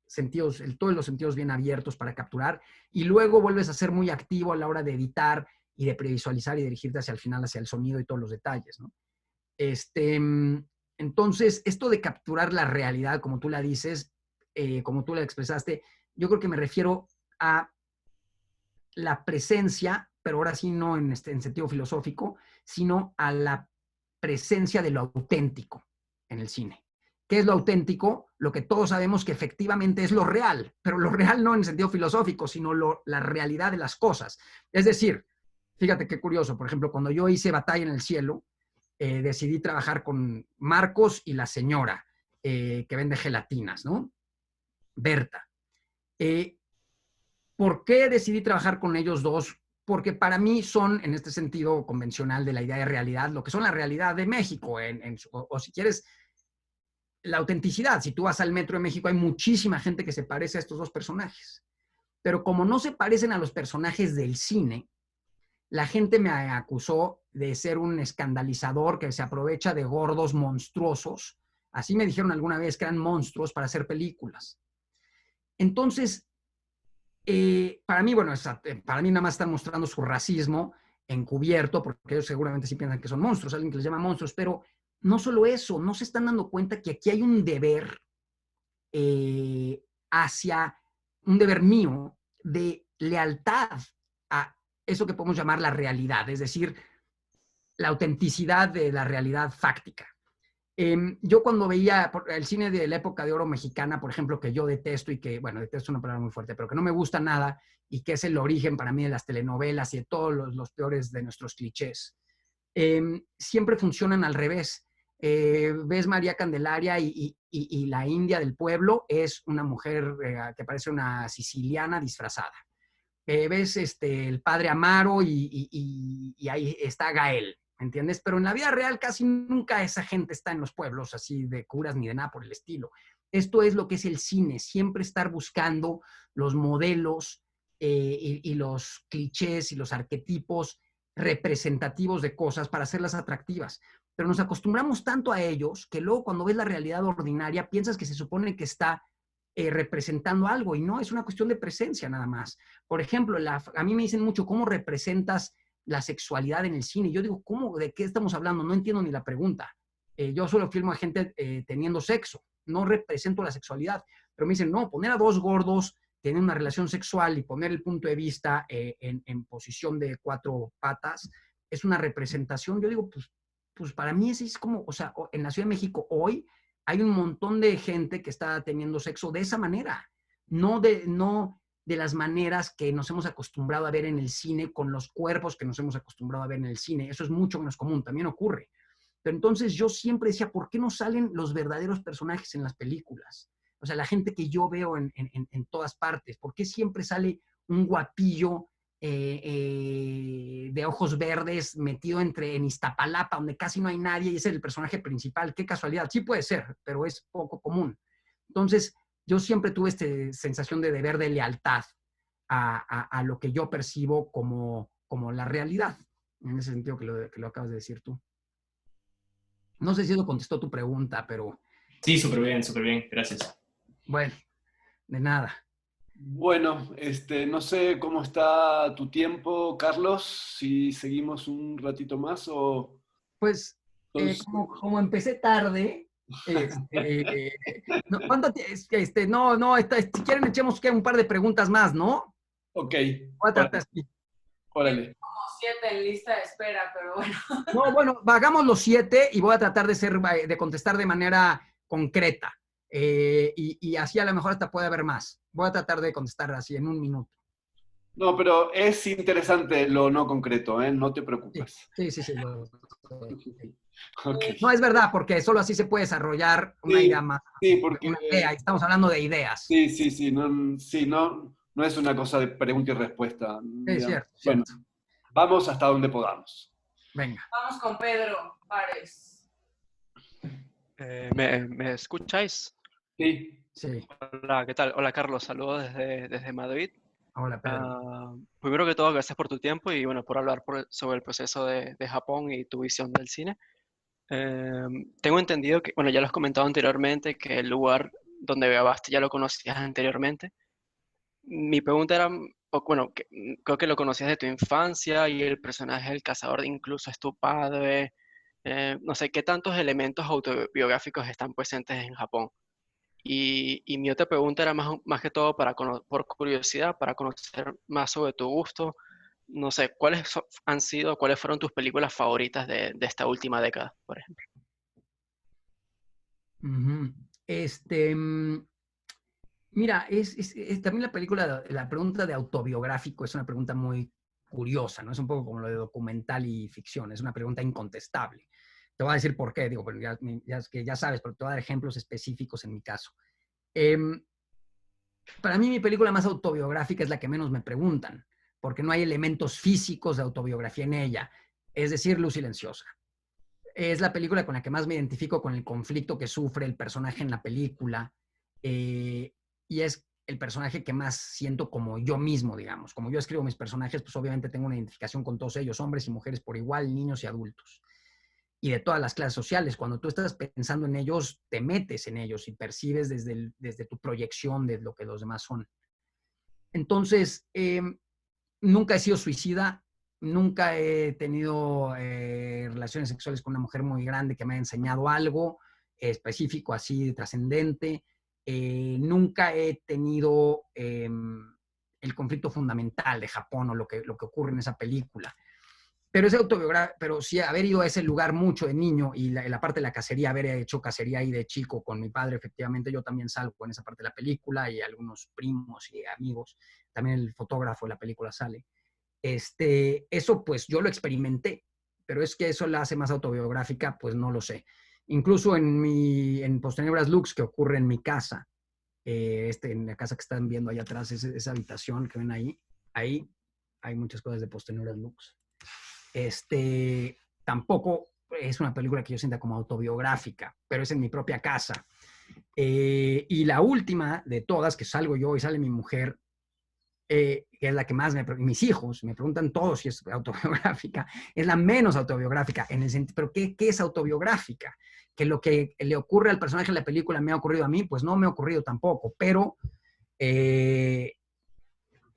sentidos, todos los sentidos bien abiertos para capturar, y luego vuelves a ser muy activo a la hora de editar y de previsualizar y dirigirte hacia el final, hacia el sonido y todos los detalles, ¿no? Entonces, esto de capturar la realidad, como tú la dices, como tú la expresaste, yo creo que me refiero a la presencia, pero ahora sí no en sentido filosófico, sino a la presencia de lo auténtico en el cine. ¿Qué es lo auténtico? Lo que todos sabemos que efectivamente es lo real, pero lo real no en sentido filosófico, sino la realidad de las cosas. Es decir, fíjate qué curioso, por ejemplo, cuando yo hice Batalla en el Cielo, decidí trabajar con Marcos y la señora que vende gelatinas, ¿no? Berta. ¿Por qué decidí trabajar con ellos dos? Porque para mí son, en este sentido convencional de la idea de realidad, lo que son la realidad de México, o si quieres, la autenticidad. Si tú vas al Metro de México, hay muchísima gente que se parece a estos dos personajes. Pero como no se parecen a los personajes del cine, la gente me acusó de ser un escandalizador que se aprovecha de gordos monstruosos. Así me dijeron alguna vez que eran monstruos para hacer películas. Entonces, para mí, bueno, para mí nada más están mostrando su racismo encubierto, porque ellos seguramente sí piensan que son monstruos, alguien que les llama monstruos, pero no solo eso, no se están dando cuenta que aquí hay un deber hacia un deber mío de lealtad a eso que podemos llamar la realidad, es decir, la autenticidad de la realidad fáctica. Yo cuando veía el cine de la época de oro mexicana, por ejemplo, que yo detesto y que, bueno, detesto es una palabra muy fuerte, pero que no me gusta nada y que es el origen para mí de las telenovelas y de todos los peores de nuestros clichés, siempre funcionan al revés. Ves María Candelaria y la india del pueblo es una mujer que parece una siciliana disfrazada. Ves el padre Amaro y ahí está Gael, ¿me entiendes? Pero en la vida real casi nunca esa gente está en los pueblos así de curas ni de nada por el estilo. Esto es lo que es el cine, siempre estar buscando los modelos y los clichés y los arquetipos representativos de cosas para hacerlas atractivas. Pero nos acostumbramos tanto a ellos que luego cuando ves la realidad ordinaria piensas que se supone que está representando algo y no, es una cuestión de presencia nada más. Por ejemplo, a mí me dicen mucho cómo representas la sexualidad en el cine. Yo digo, ¿cómo? ¿De qué estamos hablando? No entiendo ni la pregunta. Yo solo filmo a gente teniendo sexo, no represento la sexualidad. Pero me dicen, no, poner a dos gordos tener una relación sexual y poner el punto de vista en posición de 4 patas, es una representación. Yo digo, pues para mí es como, o sea, en la Ciudad de México hoy hay un montón de gente que está teniendo sexo de esa manera, no de las maneras que nos hemos acostumbrado a ver en el cine, con los cuerpos que nos hemos acostumbrado a ver en el cine. Eso es mucho menos común, también ocurre. Pero entonces yo siempre decía, ¿por qué no salen los verdaderos personajes en las películas? O sea, la gente que yo veo en todas partes. ¿Por qué siempre sale un guapillo de ojos verdes metido en Iztapalapa, donde casi no hay nadie y es el personaje principal? Qué casualidad. Sí puede ser, pero es poco común. Entonces, yo siempre tuve esta sensación de deber de lealtad a lo que yo percibo como la realidad. En ese sentido que lo acabas de decir tú. No sé si eso contestó tu pregunta, pero... Sí, súper bien, gracias. Bueno, de nada. Bueno, no sé cómo está tu tiempo, Carlos, si seguimos un ratito más o... Pues, como empecé tarde, si quieren echemos un par de preguntas más, ¿no? Ok. Voy a tratar así. Órale. Como 7 en lista de espera, pero bueno. No, bueno, hagamos los 7 y voy a tratar de contestar de manera concreta. Y así a lo mejor hasta puede haber más. Voy a tratar de contestar así en un minuto. No, pero es interesante lo no concreto, ¿eh? No te preocupes. Sí. Okay. No, es verdad, porque solo así se puede desarrollar una idea más. Sí, porque... Una idea, estamos hablando de ideas. Sí, no es una cosa de pregunta y respuesta. Sí, cierto. Bueno, vamos hasta donde podamos. Venga. Vamos con Pedro Párez. ¿Me escucháis? Sí. Hola, ¿qué tal? Hola, Carlos, saludos desde Madrid. Hola, Pedro. Primero que todo, gracias por tu tiempo y bueno, por hablar sobre el proceso de Japón y tu visión del cine. Tengo entendido que, bueno, ya lo has comentado anteriormente, que el lugar donde grabaste ya lo conocías anteriormente. Mi pregunta era, creo que lo conocías de tu infancia y el personaje del cazador incluso es tu padre. No sé, ¿qué tantos elementos autobiográficos están presentes en Japón? Y mi otra pregunta era más que todo por curiosidad, para conocer más sobre tu gusto. No sé, ¿cuáles fueron tus películas favoritas de esta última década, por ejemplo? Mira, también la pregunta de autobiográfico es una pregunta muy curiosa, ¿no? Es un poco como lo de documental y ficción, es una pregunta incontestable. Te voy a decir por qué, digo, pero ya sabes, pero te voy a dar ejemplos específicos en mi caso. Para mí mi película más autobiográfica es la que menos me preguntan, porque no hay elementos físicos de autobiografía en ella, es decir, Luz Silenciosa. Es la película con la que más me identifico con el conflicto que sufre el personaje en la película, y es el personaje que más siento como yo mismo, digamos. Como yo escribo mis personajes, pues obviamente tengo una identificación con todos ellos, hombres y mujeres por igual, niños y adultos. Y de todas las clases sociales. Cuando tú estás pensando en ellos, te metes en ellos y percibes desde tu proyección de lo que los demás son. Entonces, nunca he sido suicida, nunca he tenido relaciones sexuales con una mujer muy grande que me haya enseñado algo específico, así trascendente. Nunca he tenido el conflicto fundamental de Japón o lo que ocurre en esa película. Pero es autobiográfico, pero sí haber ido a ese lugar mucho de niño y la parte de la cacería, haber hecho cacería ahí de chico con mi padre, efectivamente yo también salgo en esa parte de la película y algunos primos y amigos, también el fotógrafo de la película sale. Eso pues yo lo experimenté, pero es que eso la hace más autobiográfica, pues no lo sé. Incluso en Postenebras Lux, que ocurre en mi casa, en la casa que están viendo allá atrás, esa habitación que ven ahí hay muchas cosas de Postenebras Lux. Tampoco es una película que yo sienta como autobiográfica, pero es en mi propia casa. Y la última de todas, que salgo yo y sale mi mujer, que es la que más mis hijos me preguntan todos si es autobiográfica, es la menos autobiográfica, en el sentido, pero ¿qué es autobiográfica? Que lo que le ocurre al personaje de la película me ha ocurrido a mí, pues no me ha ocurrido tampoco, pero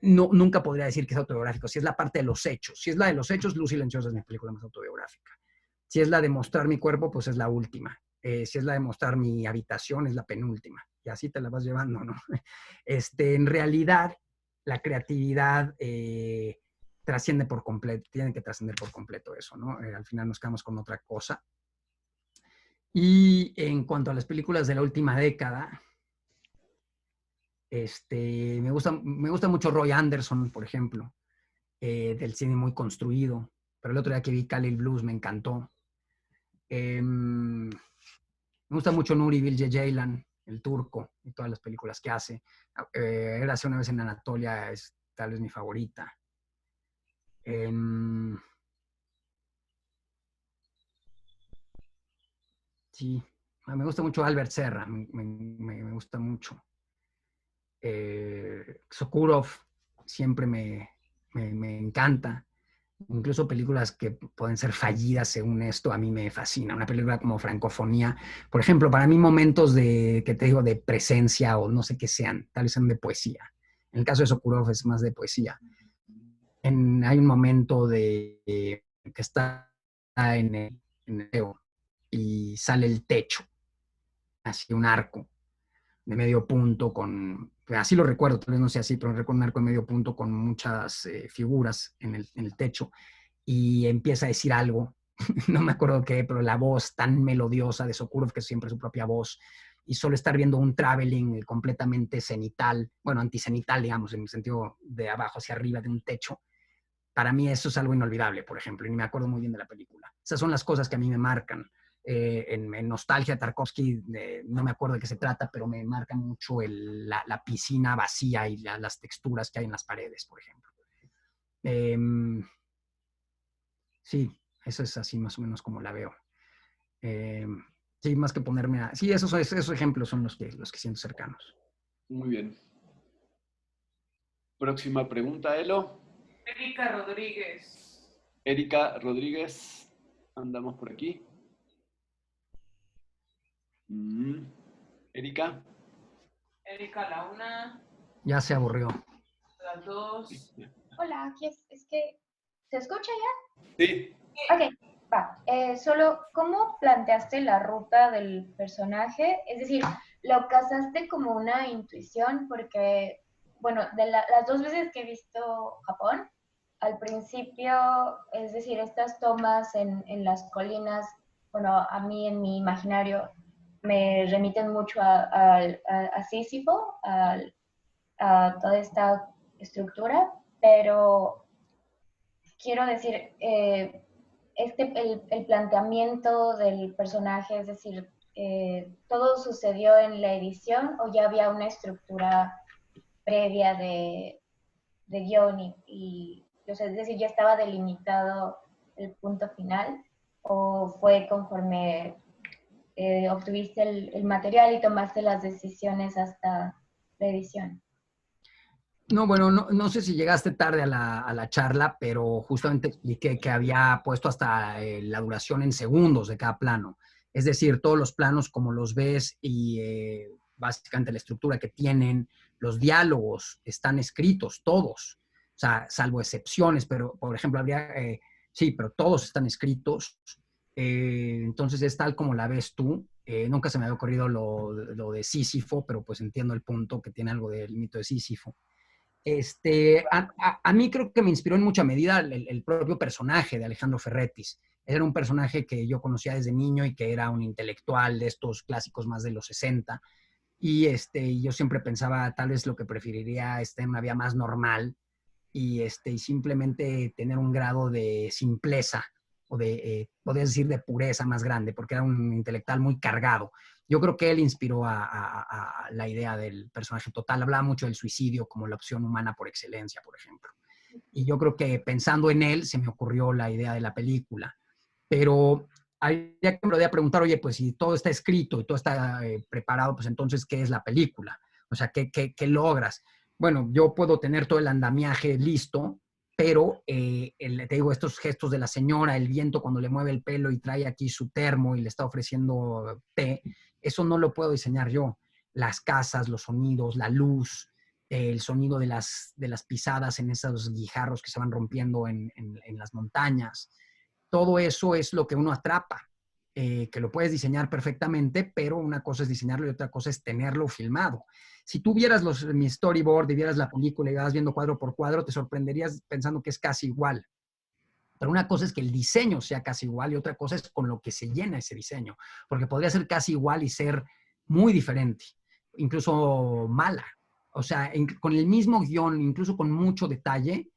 nunca podría decir que es autobiográfico. Si es la parte de los hechos, si es la de los hechos, Luz Silenciosa es mi película más autobiográfica. Si es la de mostrar mi cuerpo, pues es la última. Si es la de mostrar mi habitación, es la penúltima. Y así te la vas llevando, ¿no? En realidad, la creatividad trasciende por completo, tiene que trascender por completo eso, ¿no? Al final nos quedamos con otra cosa. Y en cuanto a las películas de la última década, me gusta mucho Roy Anderson, por ejemplo, del cine muy construido. Pero el otro día que vi Cali Blues me encantó. Me gusta mucho Nuri Bilge Ceylan, el turco, y todas las películas que hace. Érase una vez en Anatolia, es tal vez mi favorita. Sí, me gusta mucho Albert Serra, me gusta mucho. Sokurov siempre me encanta. Incluso películas que pueden ser fallidas según esto, a mí me fascina. Una película como Francofonía, por ejemplo, para mí momentos de, que te digo, de presencia o no sé qué sean, tal vez sean de poesía. En el caso de Sokurov es más de poesía. Hay un momento que está en el y sale el techo, así un arco de medio punto así lo recuerdo, tal vez no sea así, pero recuerdo un arco de medio punto con muchas figuras en el techo y empieza a decir algo, no me acuerdo qué, pero la voz tan melodiosa de Sokurov, que es siempre su propia voz, y solo estar viendo un traveling completamente cenital, bueno, anticenital, digamos, en el sentido de abajo hacia arriba de un techo, para mí eso es algo inolvidable, por ejemplo, y me acuerdo muy bien de la película. Esas son las cosas que a mí me marcan. En Nostalgia, Tarkovsky, no me acuerdo de qué se trata, pero me marca mucho la piscina vacía y las texturas que hay en las paredes, por ejemplo. Sí, eso es así más o menos como la veo. Sí, más que ponerme a... Sí, esos ejemplos son los que siento cercanos. Muy bien. Próxima pregunta, Elo. Erika Rodríguez. Erika Rodríguez, andamos por aquí. Erika. Erika, la una. Ya se aburrió. Las dos. Hola, aquí es que... ¿Se escucha ya? Sí. Ok, va. Solo, ¿cómo planteaste la ruta del personaje? Es decir, ¿lo casaste como una intuición? Porque, bueno, las dos veces que he visto Japón, al principio, es decir, estas tomas en las colinas, bueno, a mí en mi imaginario me remiten mucho a Sísifo, a toda esta estructura, pero quiero decir, el planteamiento del personaje, es decir, ¿todo sucedió en la edición o ya había una estructura previa de guión o sea, es decir, ya estaba delimitado el punto final o fue conforme obtuviste el material y tomaste las decisiones hasta la edición? No, bueno, no sé si llegaste tarde a la charla, pero justamente expliqué que había puesto hasta la duración en segundos de cada plano. Es decir, todos los planos como los ves y básicamente la estructura que tienen, los diálogos están escritos, todos. O sea, salvo excepciones, pero por ejemplo, sí, pero todos están escritos. Entonces es tal como la ves tú. Nunca se me había ocurrido lo de Sísifo, pero pues entiendo el punto que tiene algo del mito de Sísifo. A mí creo que me inspiró en mucha medida el propio personaje de Alejandro Ferretis. Era un personaje que yo conocía desde niño y que era un intelectual de estos clásicos más de los 60. Y yo siempre pensaba, tal vez lo que preferiría es tener una vida más normal y simplemente tener un grado de simpleza o podrías decir, de pureza más grande, porque era un intelectual muy cargado. Yo creo que él inspiró a la idea del personaje total. Hablaba mucho del suicidio como la opción humana por excelencia, por ejemplo. Y yo creo que pensando en él se me ocurrió la idea de la película. Pero habría que me preguntar, oye, pues si todo está escrito y todo está preparado, pues entonces, ¿qué es la película? O sea, ¿qué logras? Bueno, yo puedo tener todo el andamiaje listo, pero te digo, estos gestos de la señora, el viento cuando le mueve el pelo y trae aquí su termo y le está ofreciendo té, eso no lo puedo diseñar yo. Las casas, los sonidos, la luz, el sonido de las pisadas en esos guijarros que se van rompiendo en las montañas. Todo eso es lo que uno atrapa. que lo puedes diseñar perfectamente, pero una cosa es diseñarlo y otra cosa es tenerlo filmado. Si tú vieras mi storyboard y vieras la película y vas viendo cuadro por cuadro, te sorprenderías pensando que es casi igual. Pero una cosa es que el diseño sea casi igual y otra cosa es con lo que se llena ese diseño, porque podría ser casi igual y ser muy diferente, incluso mala. O sea, con el mismo guión, incluso con mucho detalle,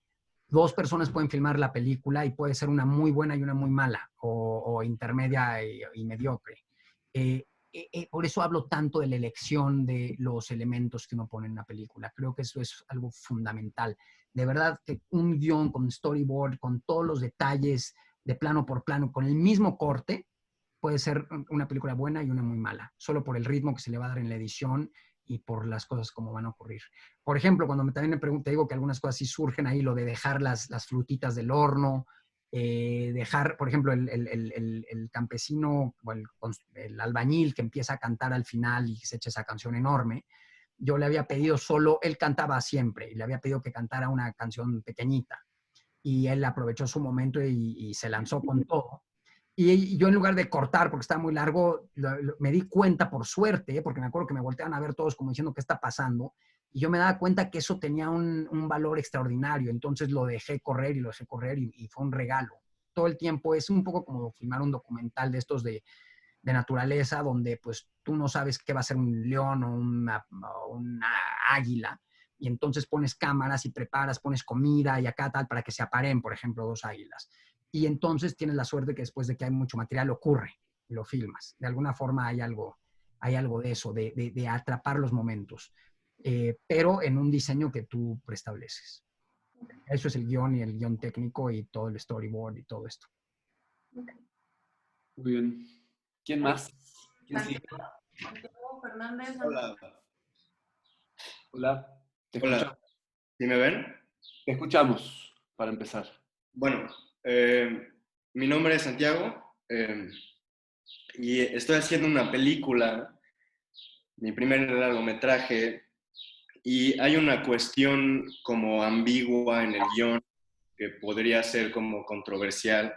dos personas pueden filmar la película y puede ser una muy buena y una muy mala, o intermedia y mediocre. Por eso hablo tanto de la elección de los elementos que uno pone en una película. Creo que eso es algo fundamental. De verdad que un guión con storyboard, con todos los detalles de plano por plano, con el mismo corte, puede ser una película buena y una muy mala, solo por el ritmo que se le va a dar en la edición y por las cosas como van a ocurrir. Por ejemplo, cuando también me pregunto, digo que algunas cosas sí surgen ahí, lo de dejar las frutitas del horno, dejar, por ejemplo, el campesino o el albañil que empieza a cantar al final y se echa esa canción enorme. Yo le había pedido solo, él cantaba siempre, y le había pedido que cantara una canción pequeñita. Y él aprovechó su momento y se lanzó con todo. Y yo en lugar de cortar, porque estaba muy largo, me di cuenta por suerte, porque me acuerdo que me volteaban a ver todos como diciendo qué está pasando, y yo me daba cuenta que eso tenía un valor extraordinario, entonces lo dejé correr y lo dejé correr y fue un regalo. Todo el tiempo es un poco como filmar un documental de estos de naturaleza, donde pues tú no sabes qué va a ser un león o una águila, y entonces pones cámaras y preparas, pones comida y acá tal, para que se aparen, por ejemplo, dos águilas. Y entonces tienes la suerte que después de que hay mucho material ocurre y lo filmas. De alguna forma hay algo de eso, de atrapar los momentos, pero en un diseño que tú preestableces. Eso es el guión y el guión técnico y todo el storyboard y todo esto. Muy bien. ¿Quién más? ¿Quién sigue? Santiago Fernández. Hola. Hola. Te escuchamos. Hola. ¿Sí me ven? Te escuchamos, para empezar. Bueno, mi nombre es Santiago y estoy haciendo una película, mi primer largometraje, y hay una cuestión como ambigua en el guión que podría ser como controversial.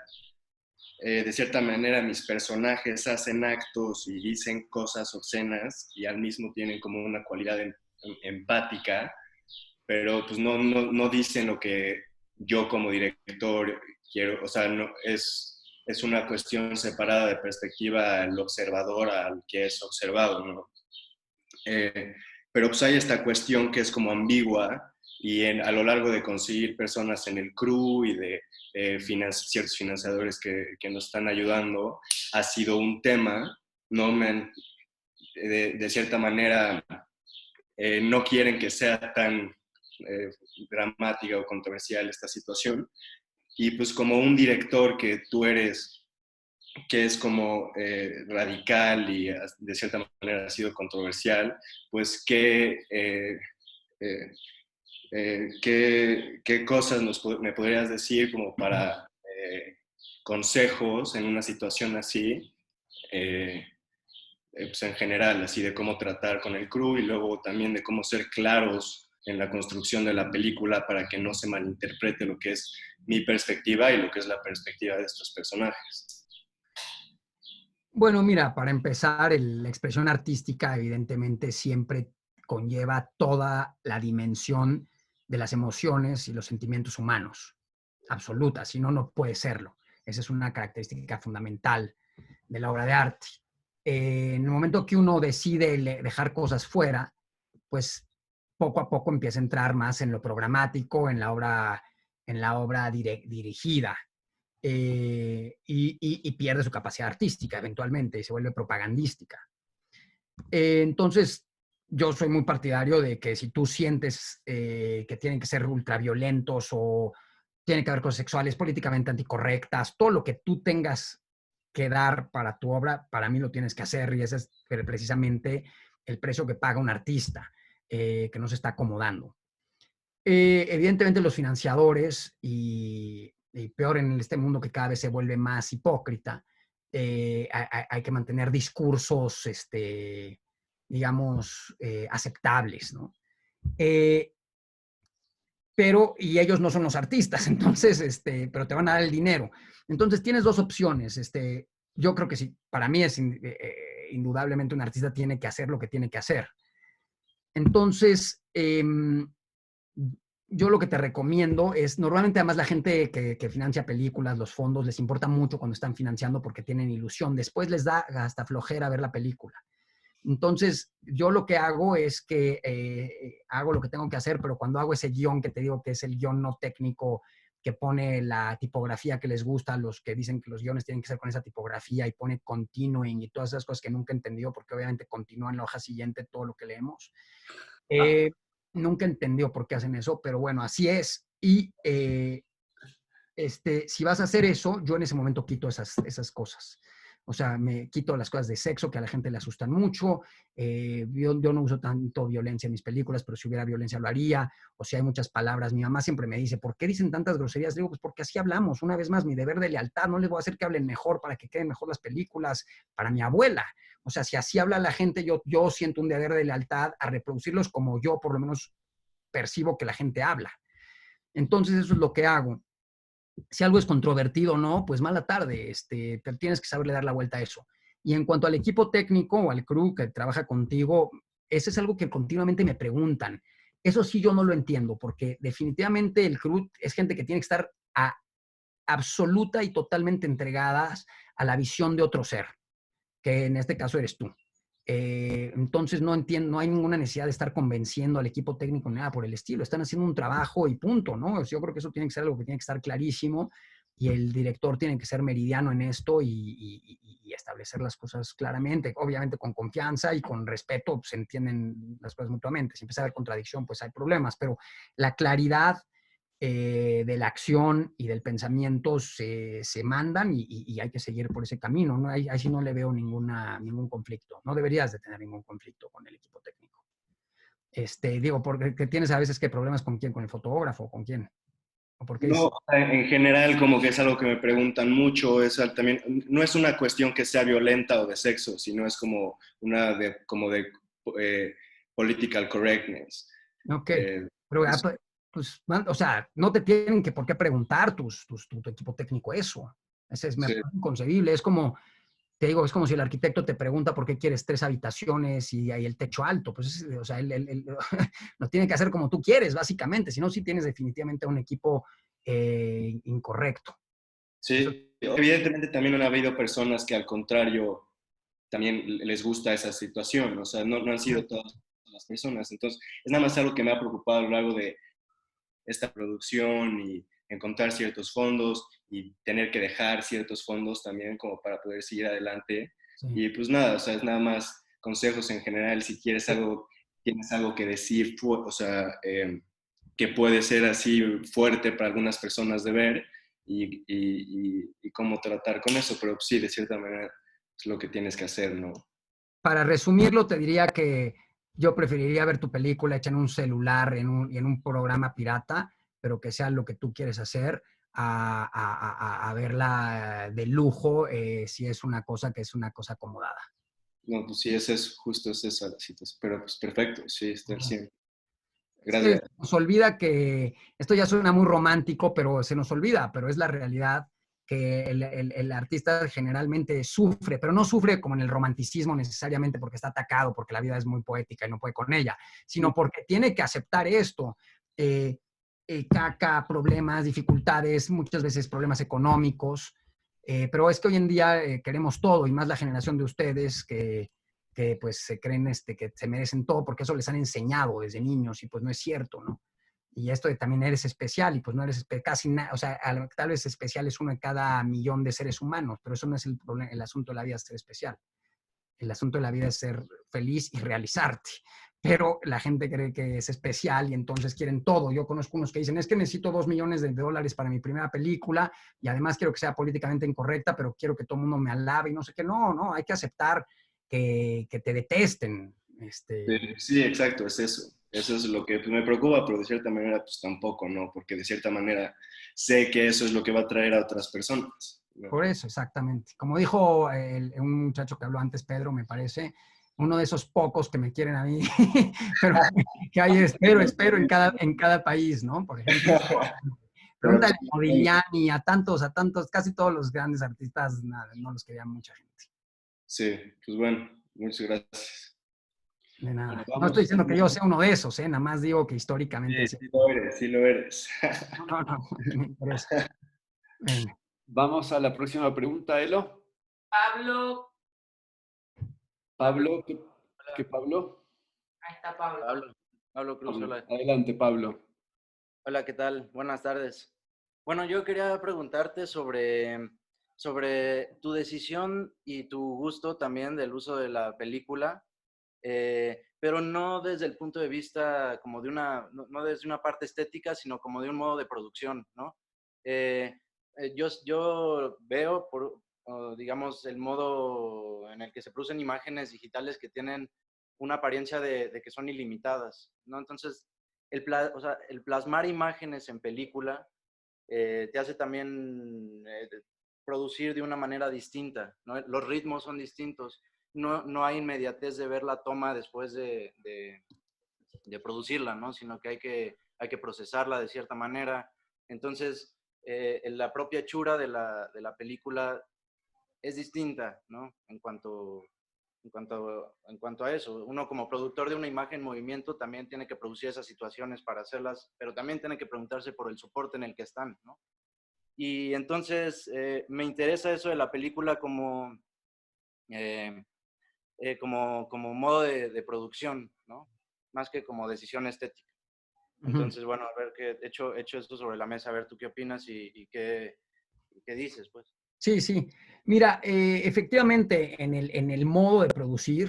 De cierta manera, mis personajes hacen actos y dicen cosas obscenas y al mismo tienen como una cualidad empática, pero pues no dicen lo que yo como director quiero, o sea, no, es una cuestión separada de perspectiva al observador, al que es observado, ¿no? Pero pues hay esta cuestión que es como ambigua y a lo largo de conseguir personas en el crew y de ciertos financiadores que nos están ayudando, ha sido un tema, ¿no? De cierta manera no quieren que sea tan dramática o controversial esta situación. Y pues como un director que tú eres, que es como radical y de cierta manera ha sido controversial, pues qué cosas me podrías decir como para consejos en una situación así, pues en general, así de cómo tratar con el crew y luego también de cómo ser claros en la construcción de la película para que no se malinterprete lo que es mi perspectiva y lo que es la perspectiva de estos personajes. Bueno, mira, para empezar, la expresión artística evidentemente siempre conlleva toda la dimensión de las emociones y los sentimientos humanos, absoluta, si no, no puede serlo. Esa es una característica fundamental de la obra de arte. En el momento que uno decide dejar cosas fuera, pues poco a poco empieza a entrar más en lo programático, en la obra dirigida, y pierde su capacidad artística eventualmente y se vuelve propagandística. Entonces, yo soy muy partidario de que si tú sientes que tienen que ser ultraviolentos o tienen que haber cosas sexuales, políticamente anticorrectas, todo lo que tú tengas que dar para tu obra, para mí lo tienes que hacer, y ese es precisamente el precio que paga un artista que no se está acomodando. Evidentemente los financiadores, y peor en este mundo que cada vez se vuelve más hipócrita, hay que mantener discursos, digamos, aceptables, ¿no? Y ellos no son los artistas, entonces, pero te van a dar el dinero. Entonces tienes dos opciones, yo creo que sí, para mí es indudablemente un artista tiene que hacer lo que tiene que hacer. Entonces, yo lo que te recomiendo es, normalmente además la gente que financia películas, los fondos, les importa mucho cuando están financiando porque tienen ilusión. Después les da hasta flojera ver la película. Entonces, yo lo que hago es que hago lo que tengo que hacer, pero cuando hago ese guión que te digo que es el guión no técnico, que pone la tipografía que les gusta, a los que dicen que los guiones tienen que ser con esa tipografía y pone continuing y todas esas cosas que nunca he entendido porque obviamente continúa en la hoja siguiente todo lo que leemos. Nunca entendió por qué hacen eso, pero bueno, así es. Y si vas a hacer eso, yo en ese momento quito esas cosas. O sea, me quito las cosas de sexo que a la gente le asustan mucho. Yo no uso tanto violencia en mis películas, pero si hubiera violencia lo haría. O si hay muchas palabras. Mi mamá siempre me dice, ¿por qué dicen tantas groserías? Le digo, pues porque así hablamos. Una vez más, mi deber de lealtad. No les voy a hacer que hablen mejor para que queden mejor las películas. Para mi abuela. O sea, si así habla la gente, yo siento un deber de lealtad a reproducirlos como yo por lo menos percibo que la gente habla. Entonces eso es lo que hago. Si algo es controvertido o no, pues mala tarde, pero tienes que saberle dar la vuelta a eso. Y en cuanto al equipo técnico o al crew que trabaja contigo, eso es algo que continuamente me preguntan. Eso sí yo no lo entiendo, porque definitivamente el crew es gente que tiene que estar absoluta y totalmente entregadas a la visión de otro ser, que en este caso eres tú. Entonces no entiendo, no hay ninguna necesidad de estar convenciendo al equipo técnico ni nada por el estilo. Están haciendo un trabajo y punto, ¿no? Yo creo que eso tiene que ser algo que tiene que estar clarísimo y el director tiene que ser meridiano en esto y establecer las cosas claramente, obviamente con confianza y con respeto, se entienden las cosas mutuamente. Si empieza a haber contradicción, pues hay problemas, pero la claridad de la acción y del pensamiento se mandan y hay que seguir por ese camino, ¿no? Ahí sí no le veo ningún conflicto. No deberías de tener ningún conflicto con el equipo técnico. Digo, porque tienes a veces que problemas con quién, con el fotógrafo, con quién. ¿O porque No, en general como que es algo que me preguntan mucho, también, no es una cuestión que sea violenta o de sexo, sino es como una de political correctness. Ok, pero pues, o sea, no te tienen que por qué preguntar tu equipo técnico eso. Ese es inconcebible. Es como, te digo, es como si el arquitecto te pregunta por qué quieres 3 habitaciones y hay el techo alto. Pues, o sea, él lo tiene que hacer como tú quieres, básicamente. Si no, sí tienes definitivamente un equipo incorrecto. Sí, evidentemente también han habido personas que al contrario también les gusta esa situación. O sea, no han sido todas las personas. Entonces, es nada más algo que me ha preocupado a lo largo de esta producción y encontrar ciertos fondos y tener que dejar ciertos fondos también como para poder seguir adelante. Sí. Y pues nada, o sea, es nada más consejos en general, si quieres tienes algo que decir, o sea, que puede ser así fuerte para algunas personas de ver y cómo tratar con eso, pero sí, de cierta manera es lo que tienes que hacer, ¿no? Para resumirlo, te diría que yo preferiría ver tu película hecha en un celular y en un programa pirata, pero que sea lo que tú quieres hacer, a verla de lujo, si es una cosa que es una cosa acomodada. No, pues sí, justo es esa la situación, pero pues perfecto, sí, está bien. Gracias. Se nos olvida que, esto ya suena muy romántico, pero se nos olvida, pero es la realidad, que el artista generalmente sufre, pero no sufre como en el romanticismo necesariamente porque está atacado, porque la vida es muy poética y no puede con ella, sino porque tiene que aceptar esto. Caca, problemas, dificultades, muchas veces problemas económicos, pero es que hoy en día queremos todo, y más la generación de ustedes que pues se creen que se merecen todo porque eso les han enseñado desde niños y pues no es cierto, ¿no? Y esto de también eres especial y pues no eres casi nada, o sea, tal vez especial es uno de cada millón de seres humanos, pero eso no es el problema, el asunto de la vida es ser especial. El asunto de la vida es ser feliz y realizarte. Pero la gente cree que es especial y entonces quieren todo. Yo conozco unos que dicen, es que necesito $2 millones para mi primera película y además quiero que sea políticamente incorrecta, pero quiero que todo el mundo me alabe y no sé qué. No, hay que aceptar que te detesten. Sí, exacto, es eso. Eso es lo que pues, me preocupa, pero de cierta manera pues tampoco, ¿no? Porque de cierta manera sé que eso es lo que va a atraer a otras personas, ¿no? Por eso, exactamente. Como dijo un muchacho que habló antes, Pedro, me parece, uno de esos pocos que me quieren a mí, pero que hay espero en cada país, ¿no? Por ejemplo. Pregúntale a Modigliani, a tantos, casi todos los grandes artistas, nada, no los quería mucha gente. Sí, pues bueno, muchas gracias. De nada. Bueno, No vamos estoy diciendo que yo con- sea uno de esos, nada más digo que históricamente Sí, sí. sí lo eres, sí lo eres. No, ni me interesa. Venga. Vamos a la próxima pregunta, Elo. Pablo. Pablo, ¿qué Pablo? Ahí está Pablo. Pablo Cruz, Pablo. hola. Adelante, Pablo. Hola, ¿qué tal? Buenas tardes. Bueno, yo quería preguntarte sobre tu decisión y tu gusto también del uso de la película, pero no desde el punto de vista como de no desde una parte estética, sino como de un modo de producción, ¿no? Yo veo, digamos, el modo en el que se producen imágenes digitales que tienen una apariencia de que son ilimitadas, ¿no? Entonces, o sea, el plasmar imágenes en película te hace también producir de una manera distinta, ¿no? Los ritmos son distintos, no hay inmediatez de ver la toma después de producirla, ¿no? Sino que hay que procesarla de cierta manera. Entonces, la propia hechura de la película es distinta, ¿no? En cuanto a eso. Uno como productor de una imagen en movimiento también tiene que producir esas situaciones para hacerlas, pero también tiene que preguntarse por el soporte en el que están, ¿no? Y entonces me interesa eso de la película eh, como modo de producción, ¿no? Más que como decisión estética. Entonces, bueno, a ver, he hecho esto sobre la mesa, a ver tú qué opinas y qué dices, pues. Sí, sí. Mira, efectivamente, en el modo de producir,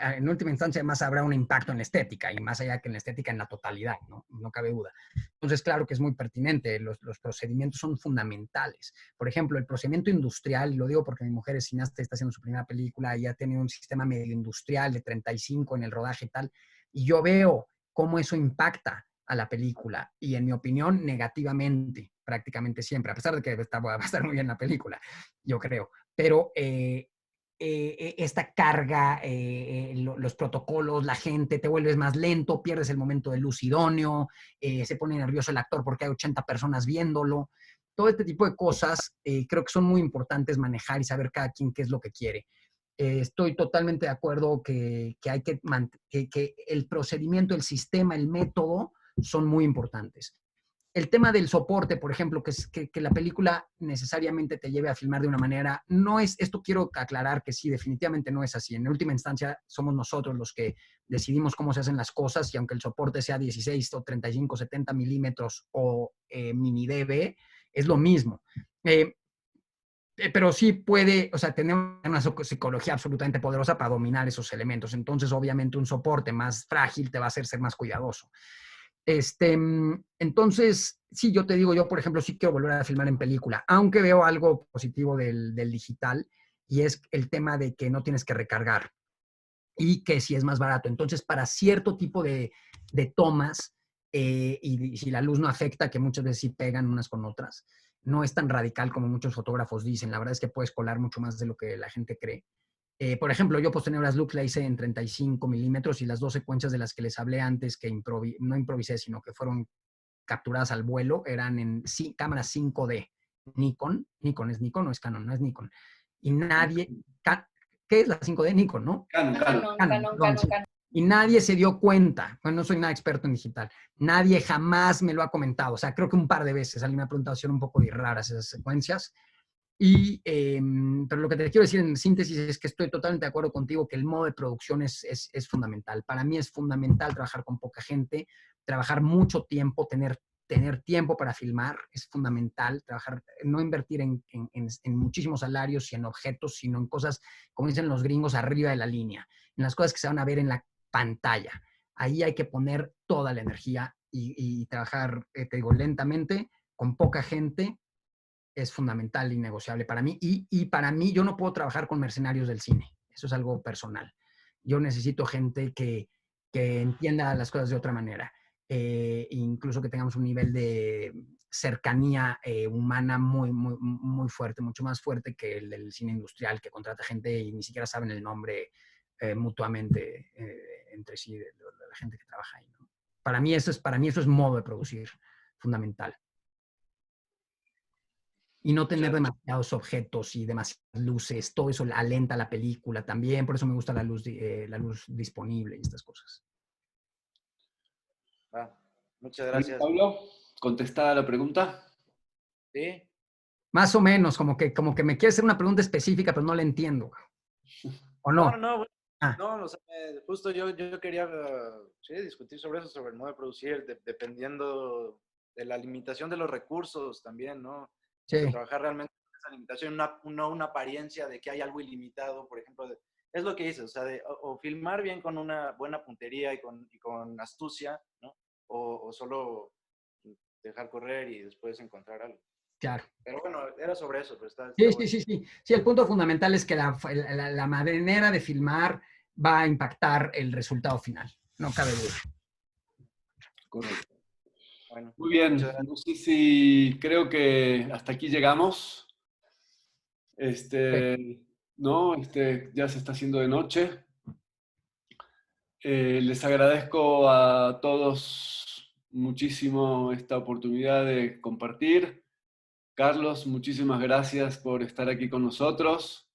en última instancia, además habrá un impacto en la estética, y más allá que en la estética, en la totalidad, ¿no? No cabe duda. Entonces, claro que es muy pertinente, los procedimientos son fundamentales. Por ejemplo, el procedimiento industrial, lo digo porque mi mujer es cineasta y está haciendo su primera película, y ha tenido un sistema medio industrial de 35 en el rodaje y tal, y yo veo cómo eso impacta a la película, y en mi opinión, negativamente, prácticamente siempre, a pesar de que va a estar muy bien la película, yo creo. Pero esta carga, los protocolos, la gente, te vuelves más lento, pierdes el momento de luz idóneo, se pone nervioso el actor porque hay 80 personas viéndolo. Todo este tipo de cosas creo que son muy importantes manejar y saber cada quien qué es lo que quiere. Estoy totalmente de acuerdo que hay que el procedimiento, el sistema, el método son muy importantes. El tema del soporte, por ejemplo, que la película necesariamente te lleve a filmar de una manera, no es, esto quiero aclarar que sí, definitivamente no es así. En última instancia, somos nosotros los que decidimos cómo se hacen las cosas, y aunque el soporte sea 16 o 35, 70 milímetros o mini DV, es lo mismo. Pero sí puede, o sea, tener una psicología absolutamente poderosa para dominar esos elementos. Entonces, obviamente, un soporte más frágil te va a hacer ser más cuidadoso. Entonces, sí, yo te digo, yo, por ejemplo, sí quiero volver a filmar en película, aunque veo algo positivo del digital, y es el tema de que no tienes que recargar y que sí es más barato. Entonces, para cierto tipo de tomas, y si la luz no afecta, que muchas veces sí pegan unas con otras, no es tan radical como muchos fotógrafos dicen. La verdad es que puedes colar mucho más de lo que la gente cree. Por ejemplo, yo Posteriores Look la hice en 35 milímetros, y las dos secuencias de las que les hablé antes, que no improvisé, sino que fueron capturadas al vuelo, eran en cámara 5D. Nikon es Nikon o es Canon, no es Nikon. Y nadie, ¿qué es la 5D? Nikon, ¿no? Canon, sí. Y nadie se dio cuenta. Bueno, no soy nada experto en digital. Nadie jamás me lo ha comentado. O sea, creo que un par de veces alguien me ha preguntado si eran un poco raras esas secuencias. Pero lo que te quiero decir en síntesis es que estoy totalmente de acuerdo contigo que el modo de producción es fundamental. Para mí es fundamental trabajar con poca gente, trabajar mucho tiempo, tener tiempo para filmar, es fundamental. Trabajar, no invertir en muchísimos salarios y en objetos, sino en cosas, como dicen los gringos, arriba de la línea, en las cosas que se van a ver en la pantalla. Ahí hay que poner toda la energía y trabajar, te digo, lentamente, con poca gente. Es fundamental y negociable para mí. Y para mí, yo no puedo trabajar con mercenarios del cine. Eso es algo personal. Yo necesito gente que entienda las cosas de otra manera. Incluso que tengamos un nivel de cercanía humana muy, muy, muy fuerte, mucho más fuerte que el del cine industrial, que contrata gente y ni siquiera saben el nombre mutuamente entre sí de la gente que trabaja ahí, ¿no? Para mí eso es modo de producir fundamental. y no tener demasiados objetos y demasiadas luces. Todo eso alenta la película también. Por eso me gusta la luz disponible y estas cosas. Muchas gracias. Pablo, ¿contestada la pregunta? Sí. Más o menos, como que me quiere hacer una pregunta específica, pero no la entiendo. ¿O no? No, o sea, justo yo quería discutir sobre eso, sobre el modo de producir, dependiendo de la limitación de los recursos también, ¿no? Sí. O sea, trabajar realmente con esa limitación, no una apariencia de que hay algo ilimitado, por ejemplo. Es lo que dices, o sea, o filmar bien con una buena puntería y con astucia, ¿no? O solo dejar correr y después encontrar algo. Claro. Pero bueno, era sobre eso. Pero está Sí, bueno. Sí, el punto fundamental es que la manera de filmar va a impactar el resultado final. No cabe duda. Correcto. Bueno, muy bien. No sé si creo que hasta aquí llegamos. No, ya se está haciendo de noche. Les agradezco a todos muchísimo esta oportunidad de compartir. Carlos, muchísimas gracias por estar aquí con nosotros.